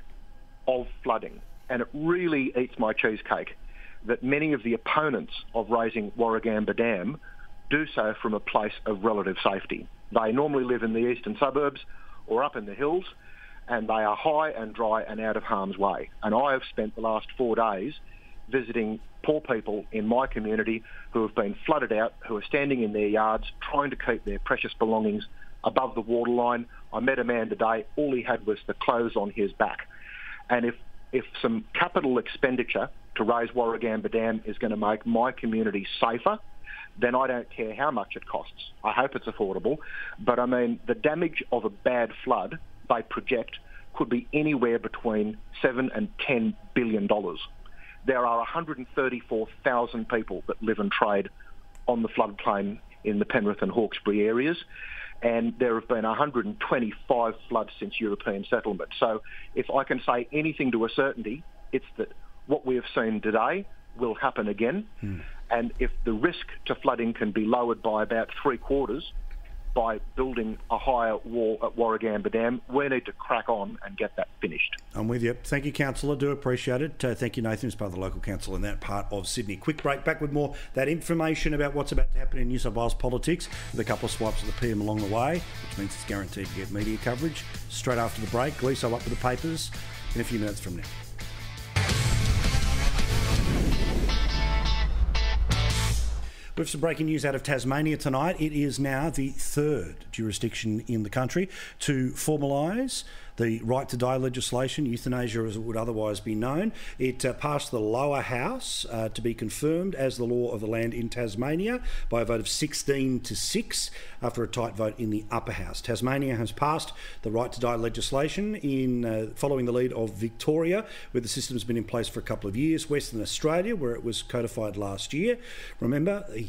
I: of flooding. And it really eats my cheesecake that many of the opponents of raising Warragamba Dam do so from a place of relative safety. They normally live in the eastern suburbs or up in the hills, and they are high and dry and out of harm's way. And I have spent the last 4 days visiting poor people in my community who have been flooded out, who are standing in their yards trying to keep their precious belongings above the waterline. I met a man today, all he had was the clothes on his back. And if some capital expenditure to raise Warragamba Dam is going to make my community safer, then I don't care how much it costs. I hope it's affordable. But I mean, the damage of a bad flood, they project, could be anywhere between $7 and $10 billion. There are 134,000 people that live and trade on the floodplain in the Penrith and Hawkesbury areas, and there have been 125 floods since European settlement. So if I can say anything to a certainty, it's that what we have seen today will happen again. And if the risk to flooding can be lowered by about 3/4 by building a higher wall at Warragamba Dam, we need to crack on and get that finished.
B: I'm with you. Thank you, Councillor. Do appreciate it. Thank you, Nathan, as part of the local council in that part of Sydney. Quick break. Back with more that information about what's about to happen in New South Wales politics, with a couple of swipes of the PM along the way, which means it's guaranteed to get media coverage. Straight after the break, Gleeso up with the papers in a few minutes from now. We have some breaking news out of Tasmania tonight. It is now the third jurisdiction in the country to formalise the right to die legislation, euthanasia as it would otherwise be known. It passed the lower house to be confirmed as the law of the land in Tasmania by a vote of 16-6 after a tight vote in the upper house. Tasmania has passed the right to die legislation in following the lead of Victoria, where the system has been in place for a couple of years, Western Australia, where it was codified last year. Remember, the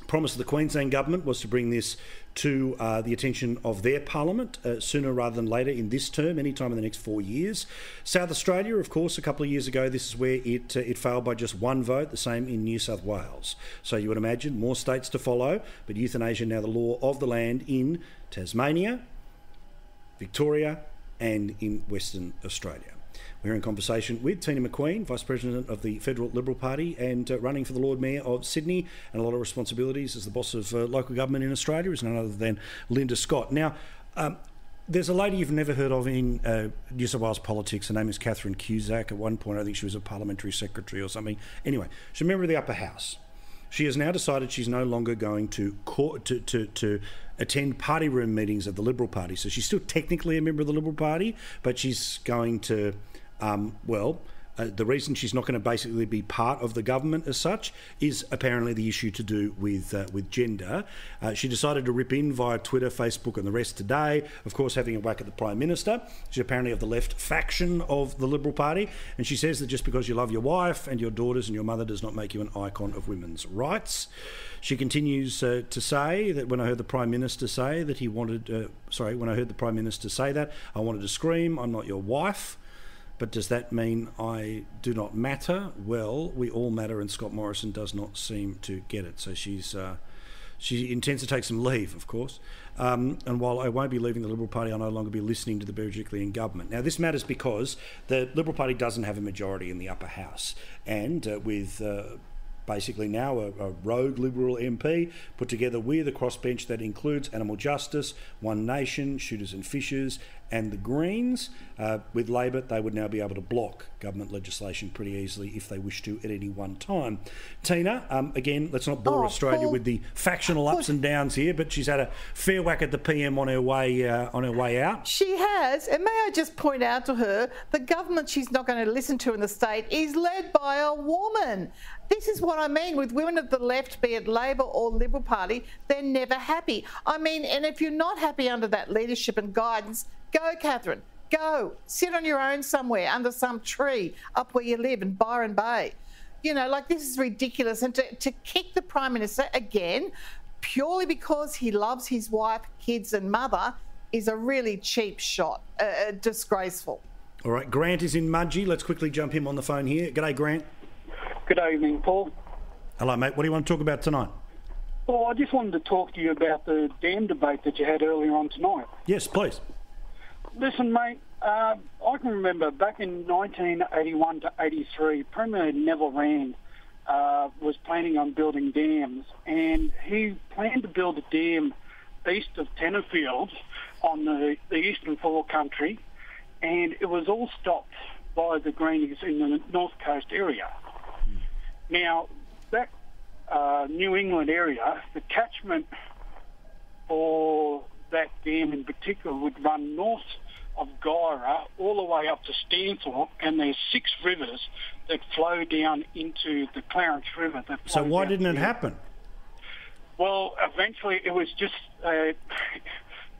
B: promise of the Queensland government was to bring this to the attention of their parliament sooner rather than later in this term, any time in the next 4 years. South Australia, of course, a couple of years ago, this is where it failed by just one vote, the same in New South Wales. So you would imagine more states to follow, but euthanasia now the law of the land in Tasmania, Victoria and in Western Australia. We're in conversation with Tina McQueen, Vice President of the Federal Liberal Party and running for the Lord Mayor of Sydney, and a lot of responsibilities as the boss of local government in Australia, is none other than Linda Scott. Now, there's a lady you've never heard of in New South Wales politics. Her name is Catherine Cusack. At one point, I think she was a parliamentary secretary or something. Anyway, she's a member of the upper house. She has now decided she's no longer going to attend party room meetings of the Liberal Party. So she's still technically a member of the Liberal Party, but she's going to... the reason she's not going to basically be part of the government as such is apparently the issue to do with gender. She decided to rip in via Twitter, Facebook and the rest today, of course having a whack at the Prime Minister. She's apparently of the left faction of the Liberal Party, and she says that just because you love your wife and your daughters and your mother does not make you an icon of women's rights. She continues to say that when I heard the Prime Minister say that he wanted... when I heard the Prime Minister say that, I wanted to scream, I'm not your wife. But does that mean I do not matter? Well, we all matter, and Scott Morrison does not seem to get it. So she intends to take some leave, of course. And while I won't be leaving the Liberal Party, I'll no longer be listening to the Berejiklian government. Now, this matters because the Liberal Party doesn't have a majority in the upper house. And with... basically now a rogue Liberal MP put together with a crossbench that includes Animal Justice, One Nation, Shooters and Fishers and the Greens. With Labor, they would now be able to block government legislation pretty easily if they wish to at any one time. Tina, again, let's not bore Australia with the factional ups and downs here, but she's had a fair whack at the PM on her way out.
G: She has, and may I just point out to her, the government she's not going to listen to in the state is led by a woman. This is what I mean with women of the left, be it Labor or Liberal Party, they're never happy. I mean, and if you're not happy under that leadership and guidance, go, Catherine, go. Sit on your own somewhere under some tree up where you live in Byron Bay. You know, like, this is ridiculous. And to kick the Prime Minister again, purely because he loves his wife, kids and mother, is a really cheap shot. Disgraceful.
B: All right, Grant is in Mudgee. Let's quickly jump him on the phone here. G'day, Grant.
J: Good evening, Paul.
B: Hello, mate. What do you want to talk about tonight?
J: Well, I just wanted to talk to you about the dam debate that you had earlier on tonight.
B: Yes, please.
J: Listen, mate, I can remember back in 1981 to 83, Premier Neville Rand was planning on building dams, and he planned to build a dam east of Tenterfield on the eastern Four Country, and it was all stopped by the Greenies in the North Coast area. Now, that New England area, the catchment for that dam in particular would run north of Guyra all the way up to Stanthorpe, and there's 6 rivers that flow down into the Clarence River.
B: So why didn't it happen?
J: Well, eventually it was just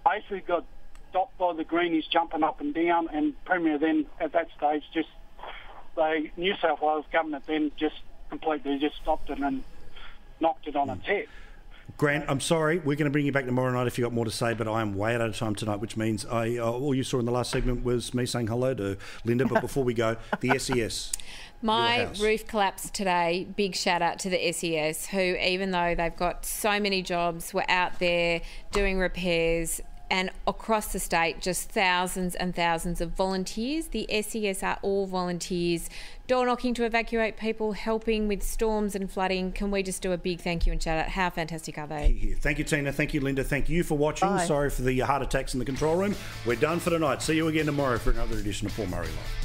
J: basically got stopped by the Greenies jumping up and down, and Premier then at that stage New South Wales government then just completely just stopped it and knocked it on its head.
B: Grant, I'm sorry, we're going to bring you back tomorrow night if you've got more to say, but I am way out of time tonight, which means all you saw in the last segment was me saying hello to Linda. But before we go, the SES.
F: My roof collapsed today. Big shout out to the SES, who, even though they've got so many jobs, were out there doing repairs. And across the state, just thousands and thousands of volunteers. The SES are all volunteers, door knocking to evacuate people, helping with storms and flooding. Can we just do a big thank you and shout out? How fantastic are they?
B: Thank you, Tina. Thank you, Linda. Thank you for watching.
F: Bye.
B: Sorry for the heart attacks in the control room. We're done for tonight. See you again tomorrow for another edition of Paul Murray Live.